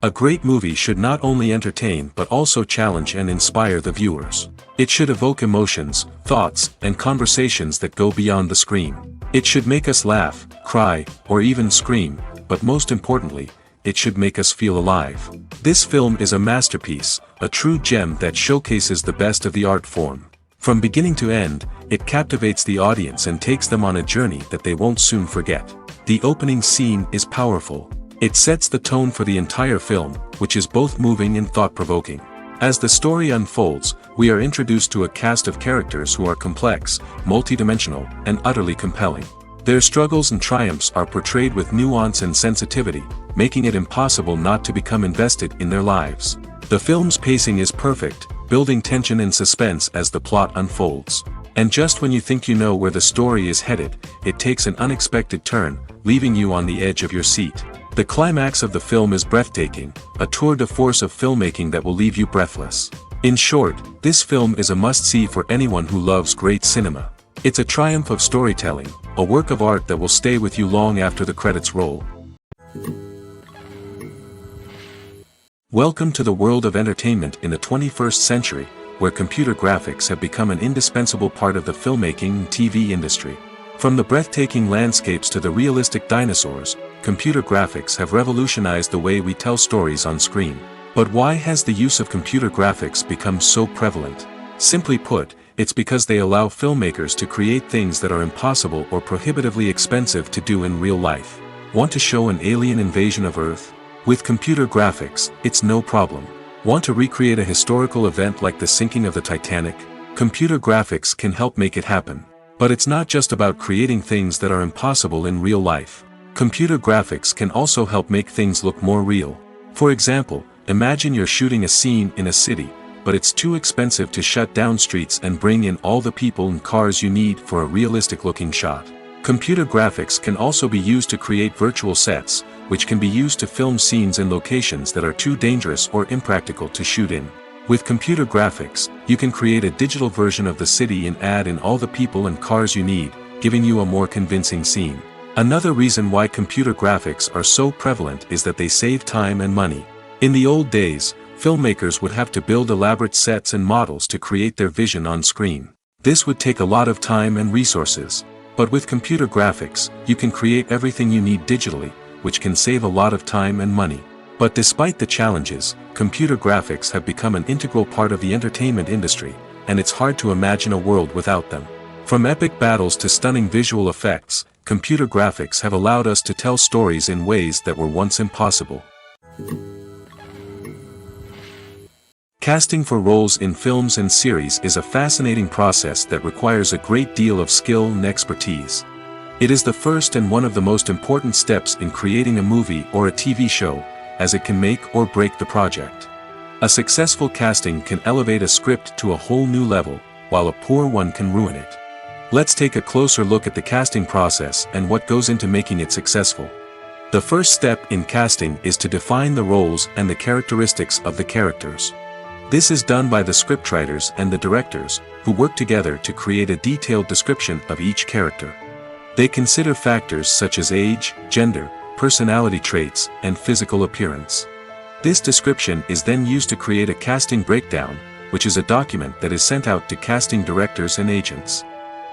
A great movie should not only entertain but also challenge and inspire the viewers. It should evoke emotions, thoughts, and conversations that go beyond the screen. It should make us laugh, cry, or even scream, but most importantly, it should make us feel alive. This film is a masterpiece, a true gem that showcases the best of the art form. From beginning to end, it captivates the audience and takes them on a journey that they won't soon forget. The opening scene is powerful. It sets the tone for the entire film, which is both moving and thought-provoking. As the story unfolds, we are introduced to a cast of characters who are complex, multidimensional, and utterly compelling. Their struggles and triumphs are portrayed with nuance and sensitivity, making it impossible not to become invested in their lives. The film's pacing is perfect, building tension and suspense as the plot unfolds. And just when you think you know where the story is headed, it takes an unexpected turn, leaving you on the edge of your seat. The climax of the film is breathtaking, a tour de force of filmmaking that will leave you breathless. In short, this film is a must-see for anyone who loves great cinema. It's a triumph of storytelling, a work of art that will stay with you long after the credits roll. Welcome to the world of entertainment in the 21st century, where computer graphics have become an indispensable part of the filmmaking and TV industry. From the breathtaking landscapes to the realistic dinosaurs, computer graphics have revolutionized the way we tell stories on screen. But why has the use of computer graphics become so prevalent? Simply put, it's because they allow filmmakers to create things that are impossible or prohibitively expensive to do in real life. Want to show an alien invasion of Earth? With computer graphics, it's no problem. Want to recreate a historical event like the sinking of the Titanic? Computer graphics can help make it happen. But it's not just about creating things that are impossible in real life. Computer graphics can also help make things look more real. For example, imagine you're shooting a scene in a city, but it's too expensive to shut down streets and bring in all the people and cars you need for a realistic-looking shot. Computer graphics can also be used to create virtual sets, which can be used to film scenes in locations that are too dangerous or impractical to shoot in. With computer graphics, you can create a digital version of the city and add in all the people and cars you need, giving you a more convincing scene. Another reason why computer graphics are so prevalent is that they save time and money. In the old days, filmmakers would have to build elaborate sets and models to create their vision on screen. This would take a lot of time and resources. But with computer graphics, you can create everything you need digitally, which can save a lot of time and money. But despite the challenges, computer graphics have become an integral part of the entertainment industry, and it's hard to imagine a world without them. From epic battles to stunning visual effects, computer graphics have allowed us to tell stories in ways that were once impossible. Casting for roles in films and series is a fascinating process that requires a great deal of skill and expertise. It is the first and one of the most important steps in creating a movie or a TV show, as it can make or break the project. A successful casting can elevate a script to a whole new level, while a poor one can ruin it. Let's take a closer look at the casting process and what goes into making it successful. The first step in casting is to define the roles and the characteristics of the characters. This is done by the scriptwriters and the directors, who work together to create a detailed description of each character. They consider factors such as age, gender, personality traits, and physical appearance. This description is then used to create a casting breakdown, which is a document that is sent out to casting directors and agents.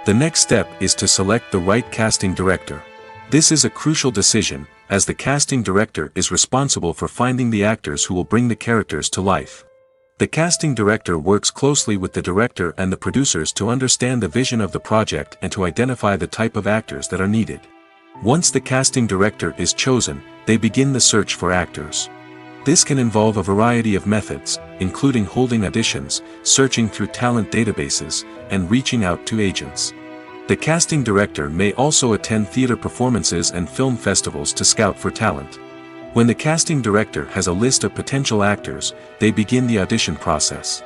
The next step is to select the right casting director. This is a crucial decision, as the casting director is responsible for finding the actors who will bring the characters to life. The casting director works closely with the director and the producers to understand the vision of the project and to identify the type of actors that are needed. Once the casting director is chosen, they begin the search for actors. This can involve a variety of methods, including holding auditions, searching through talent databases, and reaching out to agents. The casting director may also attend theater performances and film festivals to scout for talent. When the casting director has a list of potential actors, they begin the audition process.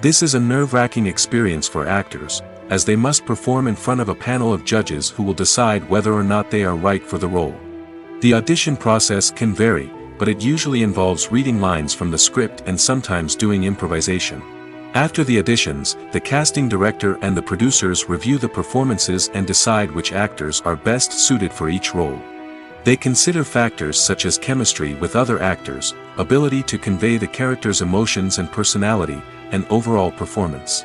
This is a nerve-wracking experience for actors, as they must perform in front of a panel of judges who will decide whether or not they are right for the role. The audition process can vary, but it usually involves reading lines from the script and sometimes doing improvisation. After the auditions, the casting director and the producers review the performances and decide which actors are best suited for each role. They consider factors such as chemistry with other actors, ability to convey the character's emotions and personality, and overall performance.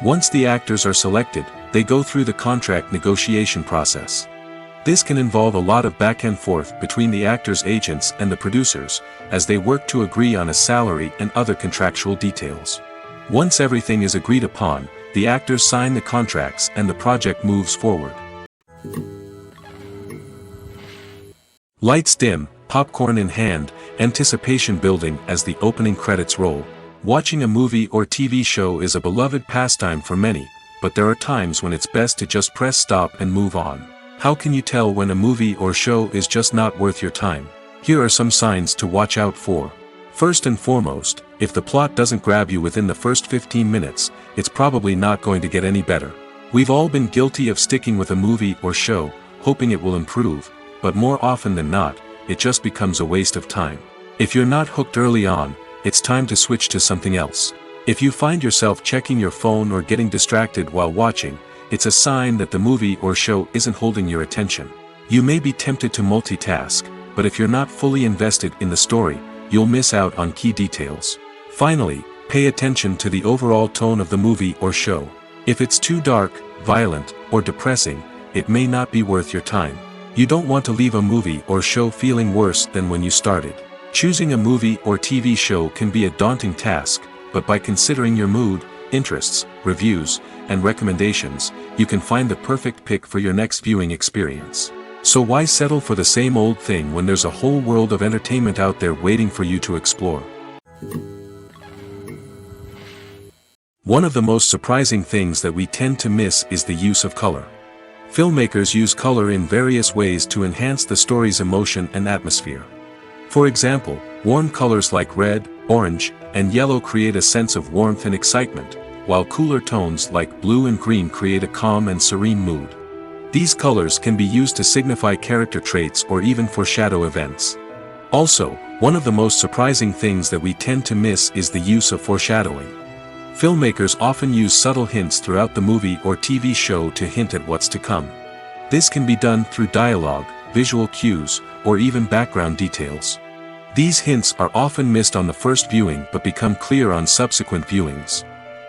Once the actors are selected, they go through the contract negotiation process. This can involve a lot of back and forth between the actors' agents and the producers, as they work to agree on a salary and other contractual details. Once everything is agreed upon, the actors sign the contracts and the project moves forward. Lights dim, popcorn in hand, anticipation building as the opening credits roll. Watching a movie or TV show is a beloved pastime for many, but there are times when it's best to just press stop and move on. How can you tell when a movie or show is just not worth your time? Here are some signs to watch out for. First and foremost, if the plot doesn't grab you within the first 15 minutes, it's probably not going to get any better. We've all been guilty of sticking with a movie or show, hoping it will improve, but more often than not, it just becomes a waste of time. If you're not hooked early on, it's time to switch to something else. If you find yourself checking your phone or getting distracted while watching, it's a sign that the movie or show isn't holding your attention. You may be tempted to multitask, but if you're not fully invested in the story, you'll miss out on key details. Finally, pay attention to the overall tone of the movie or show. If it's too dark, violent, or depressing, it may not be worth your time. You don't want to leave a movie or show feeling worse than when you started. Choosing a movie or TV show can be a daunting task, but by considering your mood, interests, reviews, and recommendations, you can find the perfect pick for your next viewing experience. So why settle for the same old thing when there's a whole world of entertainment out there waiting for you to explore? One of the most surprising things that we tend to miss is the use of color. Filmmakers use color in various ways to enhance the story's emotion and atmosphere. For example, warm colors like red, orange, and yellow create a sense of warmth and excitement, while cooler tones like blue and green create a calm and serene mood. These colors can be used to signify character traits or even foreshadow events. Also, one of the most surprising things that we tend to miss is the use of foreshadowing. Filmmakers often use subtle hints throughout the movie or TV show to hint at what's to come. This can be done through dialogue, visual cues, or even background details. These hints are often missed on the first viewing but become clear on subsequent viewings.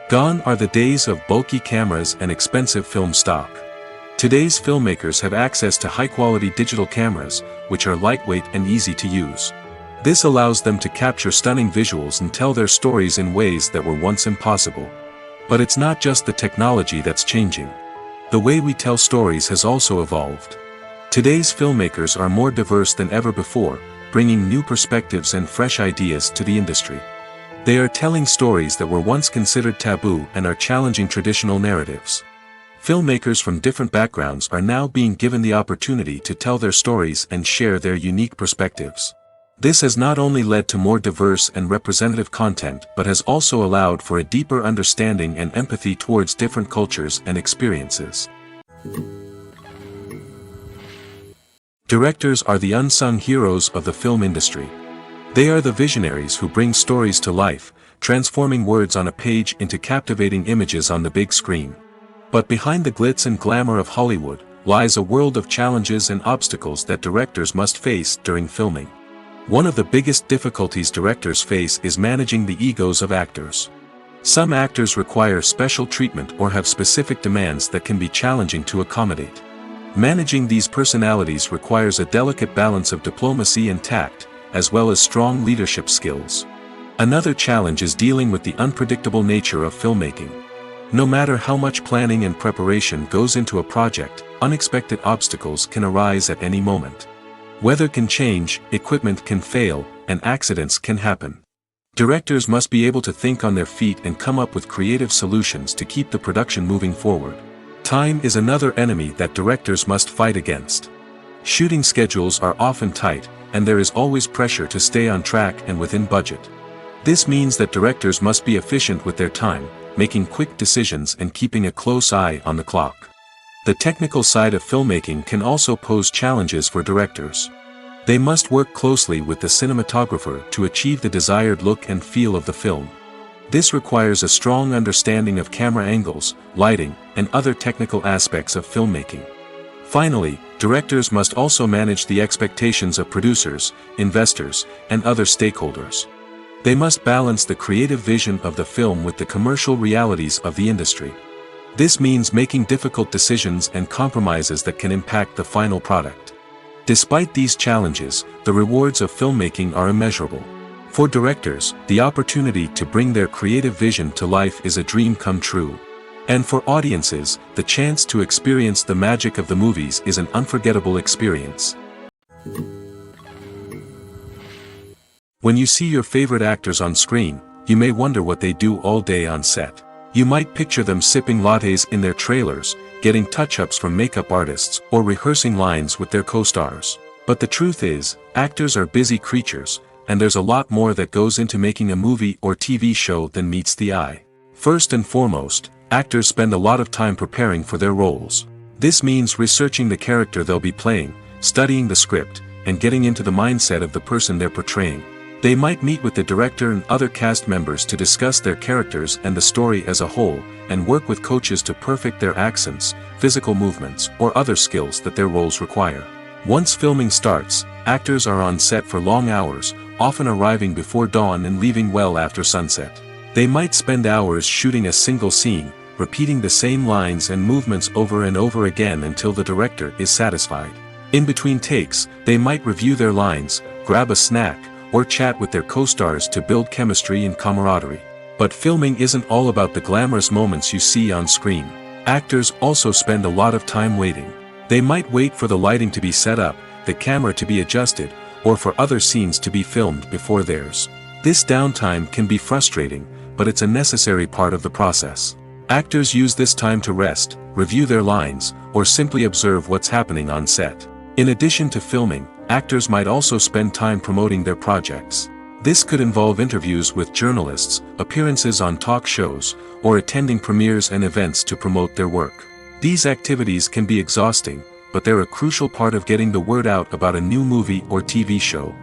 Gone are the days of bulky cameras and expensive film stock. Today's filmmakers have access to high-quality digital cameras, which are lightweight and easy to use. This allows them to capture stunning visuals and tell their stories in ways that were once impossible. But it's not just the technology that's changing. The way we tell stories has also evolved. Today's filmmakers are more diverse than ever before, bringing new perspectives and fresh ideas to the industry. They are telling stories that were once considered taboo and are challenging traditional narratives. Filmmakers from different backgrounds are now being given the opportunity to tell their stories and share their unique perspectives. This has not only led to more diverse and representative content but has also allowed for a deeper understanding and empathy towards different cultures and experiences. Directors are the unsung heroes of the film industry. They are the visionaries who bring stories to life, transforming words on a page into captivating images on the big screen. But behind the glitz and glamour of Hollywood lies a world of challenges and obstacles that directors must face during filming. One of the biggest difficulties directors face is managing the egos of actors. Some actors require special treatment or have specific demands that can be challenging to accommodate. Managing these personalities requires a delicate balance of diplomacy and tact, as well as strong leadership skills. Another challenge is dealing with the unpredictable nature of filmmaking. No matter how much planning and preparation goes into a project, unexpected obstacles can arise at any moment. Weather can change, equipment can fail, and accidents can happen. Directors must be able to think on their feet and come up with creative solutions to keep the production moving forward. Time is another enemy that directors must fight against. Shooting schedules are often tight, and there is always pressure to stay on track and within budget. This means that directors must be efficient with their time, making quick decisions and keeping a close eye on the clock. The technical side of filmmaking can also pose challenges for directors. They must work closely with the cinematographer to achieve the desired look and feel of the film. This requires a strong understanding of camera angles, lighting, and other technical aspects of filmmaking. Finally, directors must also manage the expectations of producers, investors, and other stakeholders. They must balance the creative vision of the film with the commercial realities of the industry. This means making difficult decisions and compromises that can impact the final product. Despite these challenges, the rewards of filmmaking are immeasurable. For directors, the opportunity to bring their creative vision to life is a dream come true. And for audiences, the chance to experience the magic of the movies is an unforgettable experience. When you see your favorite actors on screen, you may wonder what they do all day on set. You might picture them sipping lattes in their trailers, getting touch-ups from makeup artists, or rehearsing lines with their co-stars. But the truth is, actors are busy creatures, and there's a lot more that goes into making a movie or TV show than meets the eye. First and foremost, actors spend a lot of time preparing for their roles. This means researching the character they'll be playing, studying the script, and getting into the mindset of the person they're portraying. They might meet with the director and other cast members to discuss their characters and the story as a whole, and work with coaches to perfect their accents, physical movements, or other skills that their roles require. Once filming starts, actors are on set for long hours, often arriving before dawn and leaving well after sunset. They might spend hours shooting a single scene, repeating the same lines and movements over and over again until the director is satisfied. In between takes, they might review their lines, grab a snack, or chat with their co-stars to build chemistry and camaraderie. But filming isn't all about the glamorous moments you see on screen. Actors also spend a lot of time waiting. They might wait for the lighting to be set up, the camera to be adjusted, or for other scenes to be filmed before theirs. This downtime can be frustrating, but it's a necessary part of the process. Actors use this time to rest, review their lines, or simply observe what's happening on set. In addition to filming, actors might also spend time promoting their projects. This could involve interviews with journalists, appearances on talk shows, or attending premieres and events to promote their work. These activities can be exhausting, but they're a crucial part of getting the word out about a new movie or TV show.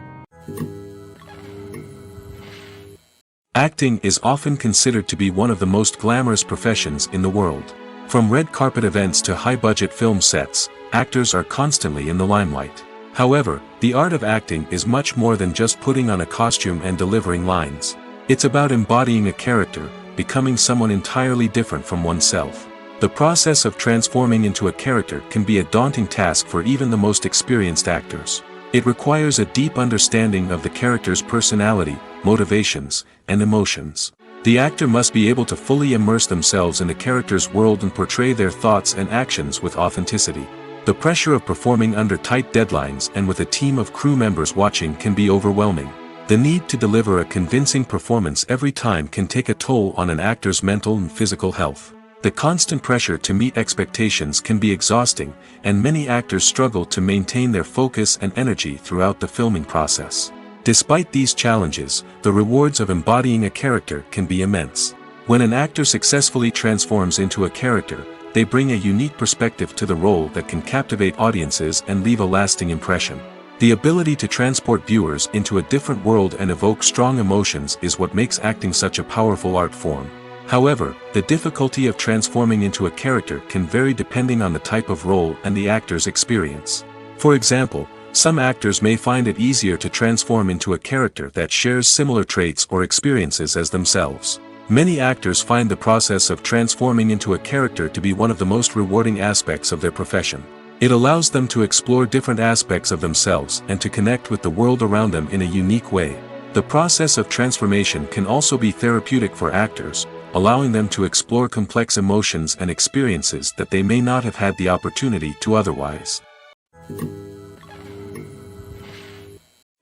Acting is often considered to be one of the most glamorous professions in the world. From red carpet events to high-budget film sets, actors are constantly in the limelight. However, the art of acting is much more than just putting on a costume and delivering lines. It's about embodying a character, becoming someone entirely different from oneself. The process of transforming into a character can be a daunting task for even the most experienced actors. It requires a deep understanding of the character's personality, motivations, and emotions. The actor must be able to fully immerse themselves in the character's world and portray their thoughts and actions with authenticity. The pressure of performing under tight deadlines and with a team of crew members watching can be overwhelming. The need to deliver a convincing performance every time can take a toll on an actor's mental and physical health. The constant pressure to meet expectations can be exhausting, and many actors struggle to maintain their focus and energy throughout the filming process. Despite these challenges, the rewards of embodying a character can be immense. When an actor successfully transforms into a character, they bring a unique perspective to the role that can captivate audiences and leave a lasting impression. The ability to transport viewers into a different world and evoke strong emotions is what makes acting such a powerful art form. However, the difficulty of transforming into a character can vary depending on the type of role and the actor's experience. For example, some actors may find it easier to transform into a character that shares similar traits or experiences as themselves. Many actors find the process of transforming into a character to be one of the most rewarding aspects of their profession. It allows them to explore different aspects of themselves and to connect with the world around them in a unique way. The process of transformation can also be therapeutic for actors, allowing them to explore complex emotions and experiences that they may not have had the opportunity to otherwise.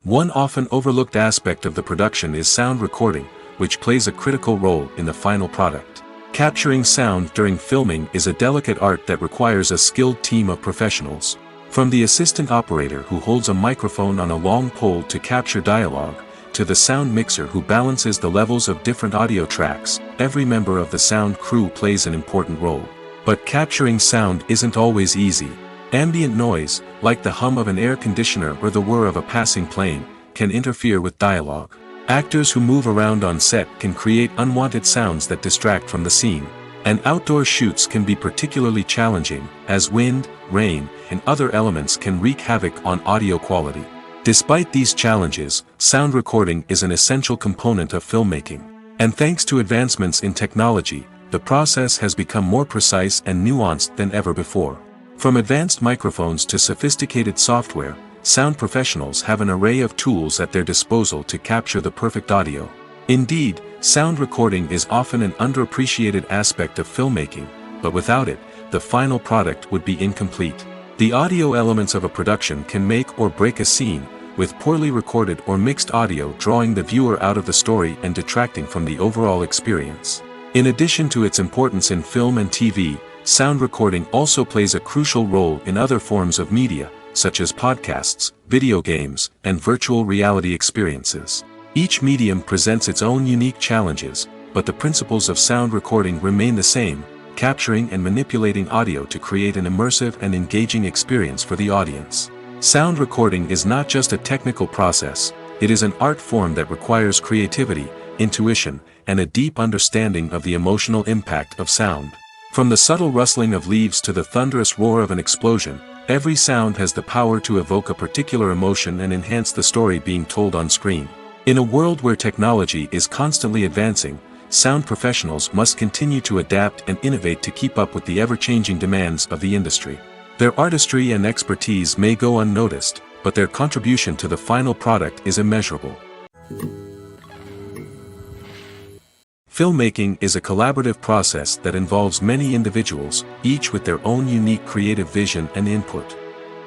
One often overlooked aspect of the production is sound recording, which plays a critical role in the final product. Capturing sound during filming is a delicate art that requires a skilled team of professionals. From the assistant operator who holds a microphone on a long pole to capture dialogue, to the sound mixer who balances the levels of different audio tracks, every member of the sound crew plays an important role. But capturing sound isn't always easy. Ambient noise, like the hum of an air conditioner or the whir of a passing plane, can interfere with dialogue. Actors who move around on set can create unwanted sounds that distract from the scene. And outdoor shoots can be particularly challenging, as wind, rain, and other elements can wreak havoc on audio quality. Despite these challenges, sound recording is an essential component of filmmaking. And thanks to advancements in technology, the process has become more precise and nuanced than ever before. From advanced microphones to sophisticated software, sound professionals have an array of tools at their disposal to capture the perfect audio. Indeed, sound recording is often an underappreciated aspect of filmmaking, but without it, the final product would be incomplete. The audio elements of a production can make or break a scene, with poorly recorded or mixed audio drawing the viewer out of the story and detracting from the overall experience. In addition to its importance in film and TV, sound recording also plays a crucial role in other forms of media, such as podcasts, video games, and virtual reality experiences. Each medium presents its own unique challenges, but the principles of sound recording remain the same, capturing and manipulating audio to create an immersive and engaging experience for the audience. Sound recording is not just a technical process, it is an art form that requires creativity, intuition, and a deep understanding of the emotional impact of sound. From the subtle rustling of leaves to the thunderous roar of an explosion, every sound has the power to evoke a particular emotion and enhance the story being told on screen. In a world where technology is constantly advancing, sound professionals must continue to adapt and innovate to keep up with the ever-changing demands of the industry. Their artistry and expertise may go unnoticed, but their contribution to the final product is immeasurable. Filmmaking is a collaborative process that involves many individuals, each with their own unique creative vision and input.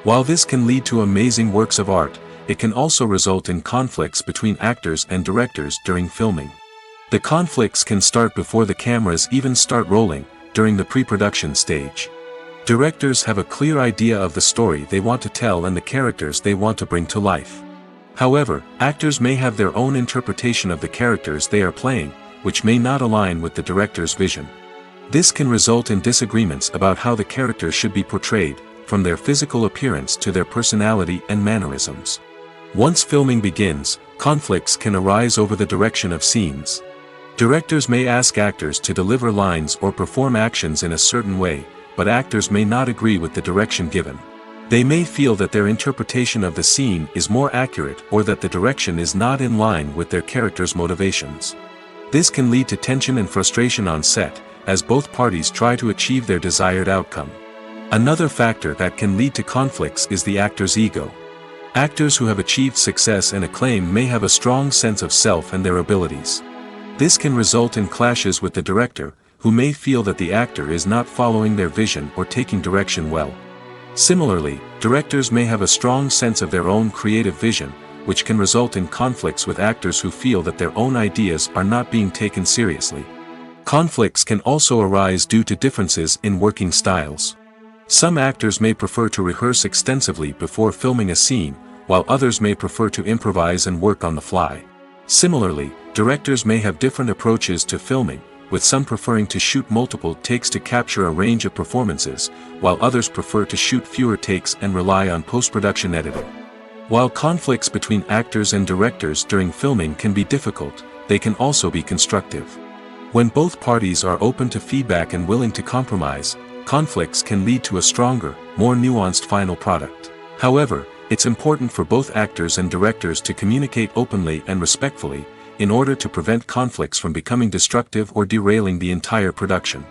While this can lead to amazing works of art, it can also result in conflicts between actors and directors during filming. The conflicts can start before the cameras even start rolling, during the pre-production stage. Directors have a clear idea of the story they want to tell and the characters they want to bring to life. However, actors may have their own interpretation of the characters they are playing, which may not align with the director's vision. This can result in disagreements about how the characters should be portrayed, from their physical appearance to their personality and mannerisms. Once filming begins, conflicts can arise over the direction of scenes. Directors may ask actors to deliver lines or perform actions in a certain way, but actors may not agree with the direction given. They may feel that their interpretation of the scene is more accurate or that the direction is not in line with their character's motivations. This can lead to tension and frustration on set, as both parties try to achieve their desired outcome. Another factor that can lead to conflicts is the actor's ego. Actors who have achieved success and acclaim may have a strong sense of self and their abilities. This can result in clashes with the director, who may feel that the actor is not following their vision or taking direction well. Similarly, directors may have a strong sense of their own creative vision, which can result in conflicts with actors who feel that their own ideas are not being taken seriously. Conflicts can also arise due to differences in working styles. Some actors may prefer to rehearse extensively before filming a scene, while others may prefer to improvise and work on the fly. Similarly, directors may have different approaches to filming, with some preferring to shoot multiple takes to capture a range of performances, while others prefer to shoot fewer takes and rely on post-production editing. While conflicts between actors and directors during filming can be difficult, they can also be constructive. When both parties are open to feedback and willing to compromise, conflicts can lead to a stronger, more nuanced final product. However, it's important for both actors and directors to communicate openly and respectfully, in order to prevent conflicts from becoming destructive or derailing the entire production.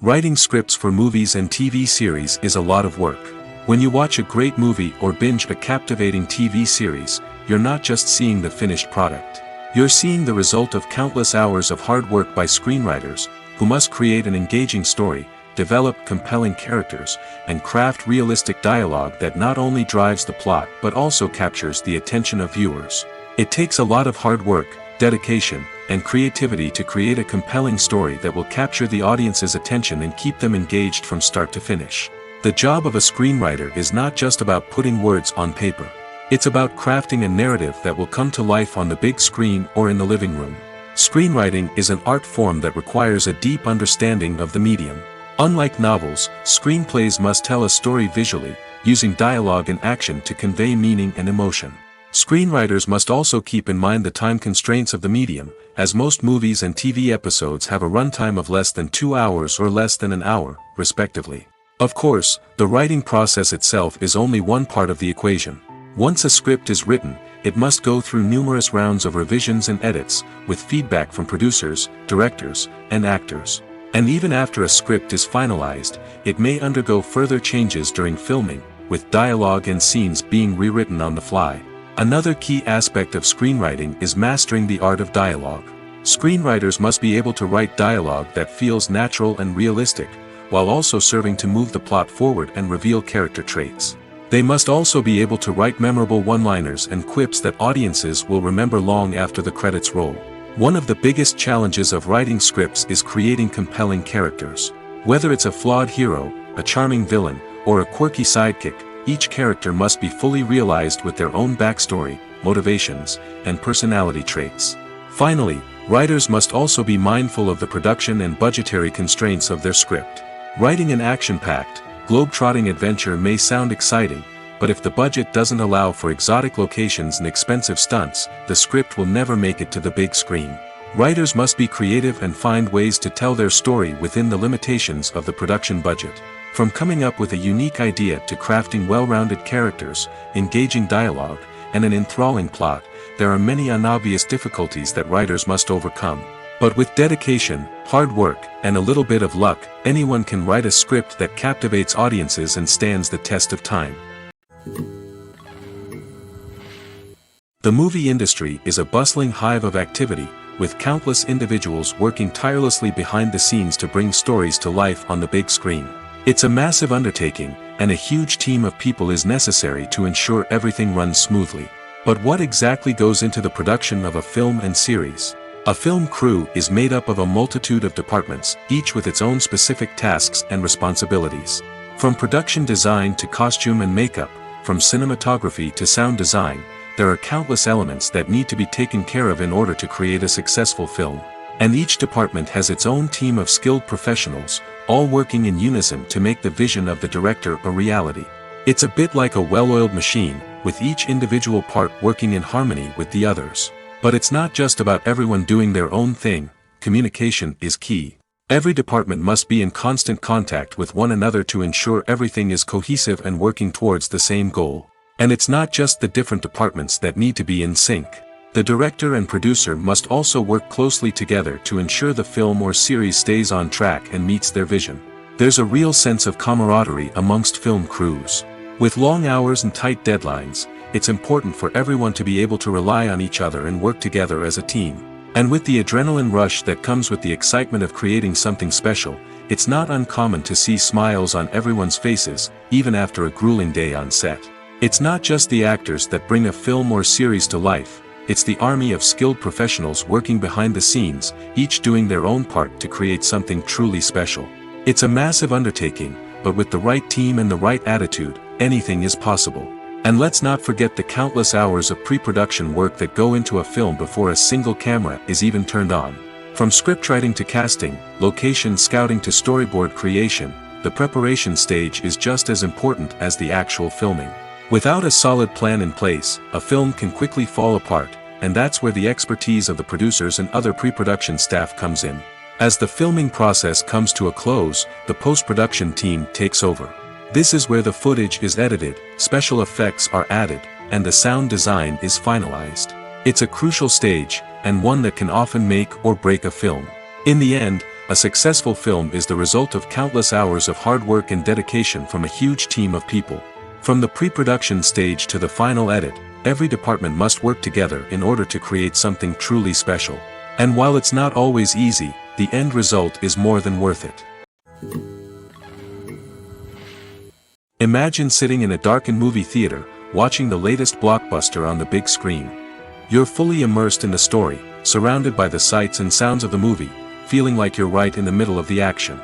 Writing scripts for movies and TV series is a lot of work. When you watch a great movie or binge a captivating TV series, you're not just seeing the finished product. You're seeing the result of countless hours of hard work by screenwriters, who must create an engaging story, develop compelling characters, and craft realistic dialogue that not only drives the plot but also captures the attention of viewers. It takes a lot of hard work, dedication, and creativity to create a compelling story that will capture the audience's attention and keep them engaged from start to finish. The job of a screenwriter is not just about putting words on paper. It's about crafting a narrative that will come to life on the big screen or in the living room. Screenwriting is an art form that requires a deep understanding of the medium. Unlike novels, screenplays must tell a story visually, using dialogue and action to convey meaning and emotion. Screenwriters must also keep in mind the time constraints of the medium, as most movies and TV episodes have a runtime of less than 2 hours or less than an hour, respectively. Of course, the writing process itself is only one part of the equation. Once a script is written, it must go through numerous rounds of revisions and edits, with feedback from producers, directors, and actors. And even after a script is finalized, it may undergo further changes during filming, with dialogue and scenes being rewritten on the fly. Another key aspect of screenwriting is mastering the art of dialogue. Screenwriters must be able to write dialogue that feels natural and realistic, while also serving to move the plot forward and reveal character traits. They must also be able to write memorable one-liners and quips that audiences will remember long after the credits roll. One of the biggest challenges of writing scripts is creating compelling characters. Whether it's a flawed hero, a charming villain, or a quirky sidekick, each character must be fully realized with their own backstory, motivations, and personality traits. Finally, writers must also be mindful of the production and budgetary constraints of their script. Writing an action-packed, globe-trotting adventure may sound exciting, but if the budget doesn't allow for exotic locations and expensive stunts, the script will never make it to the big screen. Writers must be creative and find ways to tell their story within the limitations of the production budget. From coming up with a unique idea to crafting well-rounded characters, engaging dialogue, and an enthralling plot, there are many unobvious difficulties that writers must overcome. But with dedication, hard work, and a little bit of luck, anyone can write a script that captivates audiences and stands the test of time. The movie industry is a bustling hive of activity, with countless individuals working tirelessly behind the scenes to bring stories to life on the big screen. It's a massive undertaking, and a huge team of people is necessary to ensure everything runs smoothly. But what exactly goes into the production of a film and series? A film crew is made up of a multitude of departments, each with its own specific tasks and responsibilities. From production design to costume and makeup, from cinematography to sound design, there are countless elements that need to be taken care of in order to create a successful film. And each department has its own team of skilled professionals, all working in unison to make the vision of the director a reality. It's a bit like a well-oiled machine, with each individual part working in harmony with the others. But it's not just about everyone doing their own thing. Communication is key. Every department must be in constant contact with one another to ensure everything is cohesive and working towards the same goal. And it's not just the different departments that need to be in sync. The director and producer must also work closely together to ensure the film or series stays on track and meets their vision. There's a real sense of camaraderie amongst film crews. With long hours and tight deadlines, it's important for everyone to be able to rely on each other and work together as a team. And with the adrenaline rush that comes with the excitement of creating something special, it's not uncommon to see smiles on everyone's faces, even after a grueling day on set. It's not just the actors that bring a film or series to life, it's the army of skilled professionals working behind the scenes, each doing their own part to create something truly special. It's a massive undertaking, but with the right team and the right attitude, anything is possible. And let's not forget the countless hours of pre-production work that go into a film before a single camera is even turned on. From scriptwriting to casting, location scouting to storyboard creation, the preparation stage is just as important as the actual filming. Without a solid plan in place, a film can quickly fall apart, and that's where the expertise of the producers and other pre-production staff comes in. As the filming process comes to a close, the post-production team takes over. This is where the footage is edited, special effects are added, and the sound design is finalized. It's a crucial stage, and one that can often make or break a film. In the end, a successful film is the result of countless hours of hard work and dedication from a huge team of people. From the pre-production stage to the final edit, every department must work together in order to create something truly special. And while it's not always easy, the end result is more than worth it. Imagine sitting in a darkened movie theater, watching the latest blockbuster on the big screen. You're fully immersed in the story, surrounded by the sights and sounds of the movie, feeling like you're right in the middle of the action.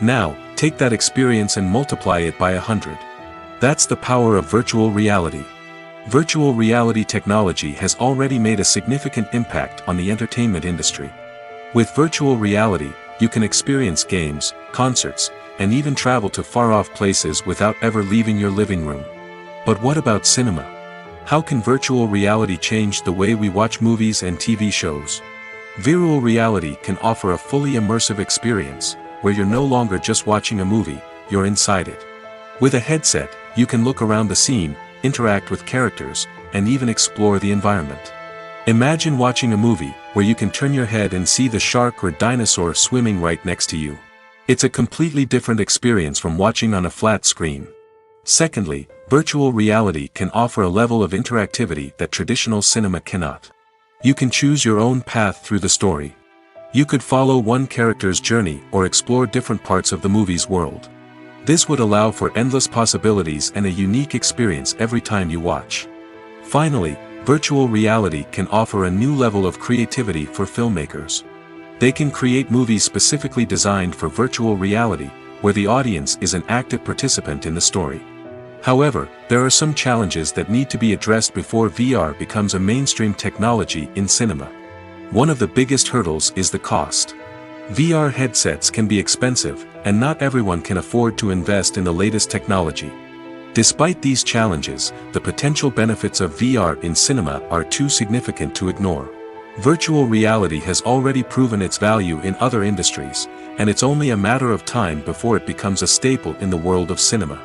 Now, take that experience and multiply it by 100. That's the power of virtual reality. Virtual reality technology has already made a significant impact on the entertainment industry. With virtual reality, you can experience games, concerts, and even travel to far-off places without ever leaving your living room. But what about cinema? How can virtual reality change the way we watch movies and TV shows? Virtual reality can offer a fully immersive experience, where you're no longer just watching a movie, you're inside it. With a headset, you can look around the scene, interact with characters, and even explore the environment. Imagine watching a movie, where you can turn your head and see the shark or dinosaur swimming right next to you. It's a completely different experience from watching on a flat screen. Secondly, virtual reality can offer a level of interactivity that traditional cinema cannot. You can choose your own path through the story. You could follow one character's journey or explore different parts of the movie's world. This would allow for endless possibilities and a unique experience every time you watch. Finally, virtual reality can offer a new level of creativity for filmmakers. They can create movies specifically designed for virtual reality, where the audience is an active participant in the story. However, there are some challenges that need to be addressed before VR becomes a mainstream technology in cinema. One of the biggest hurdles is the cost. VR headsets can be expensive, and not everyone can afford to invest in the latest technology. Despite these challenges, the potential benefits of VR in cinema are too significant to ignore. Virtual reality has already proven its value in other industries, and it's only a matter of time before it becomes a staple in the world of cinema.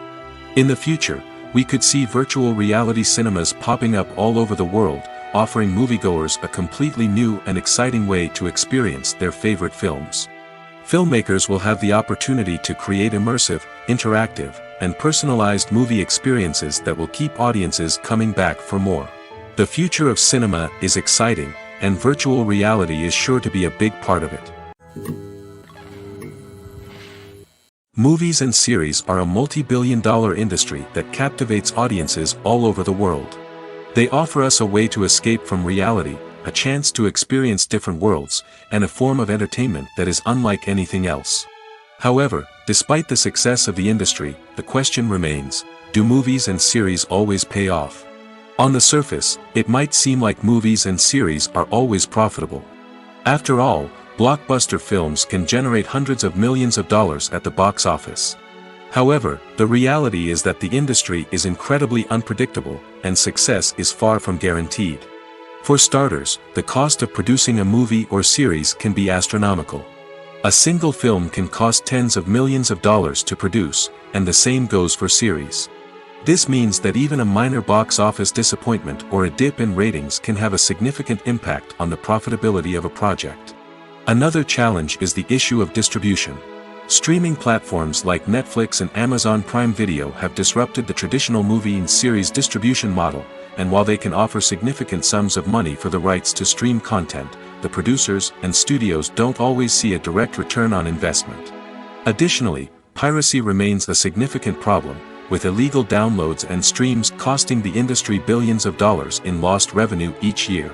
In the future, we could see virtual reality cinemas popping up all over the world, offering moviegoers a completely new and exciting way to experience their favorite films. Filmmakers will have the opportunity to create immersive, interactive, and personalized movie experiences that will keep audiences coming back for more. The future of cinema is exciting, and virtual reality is sure to be a big part of it. Movies and series are a multi-billion-dollar industry that captivates audiences all over the world. They offer us a way to escape from reality, a chance to experience different worlds, and a form of entertainment that is unlike anything else. However, despite the success of the industry, the question remains, do movies and series always pay off? On the surface, it might seem like movies and series are always profitable. After all, blockbuster films can generate hundreds of millions of dollars at the box office. However, the reality is that the industry is incredibly unpredictable, and success is far from guaranteed. For starters, the cost of producing a movie or series can be astronomical. A single film can cost tens of millions of dollars to produce, and the same goes for series. This means that even a minor box office disappointment or a dip in ratings can have a significant impact on the profitability of a project. Another challenge is the issue of distribution. Streaming platforms like Netflix and Amazon Prime Video have disrupted the traditional movie and series distribution model, and while they can offer significant sums of money for the rights to stream content, the producers and studios don't always see a direct return on investment. Additionally, piracy remains a significant problem, with illegal downloads and streams costing the industry billions of dollars in lost revenue each year.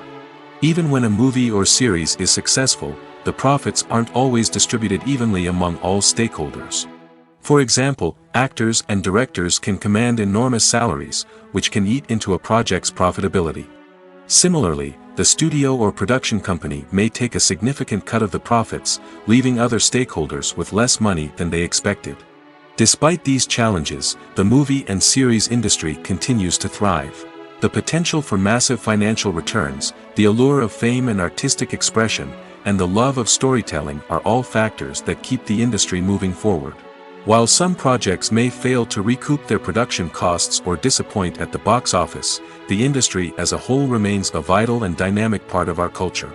Even when a movie or series is successful, the profits aren't always distributed evenly among all stakeholders. For example, actors and directors can command enormous salaries, which can eat into a project's profitability. Similarly, the studio or production company may take a significant cut of the profits, leaving other stakeholders with less money than they expected. Despite these challenges, the movie and series industry continues to thrive. The potential for massive financial returns, the allure of fame and artistic expression, and the love of storytelling are all factors that keep the industry moving forward. While some projects may fail to recoup their production costs or disappoint at the box office, the industry as a whole remains a vital and dynamic part of our culture.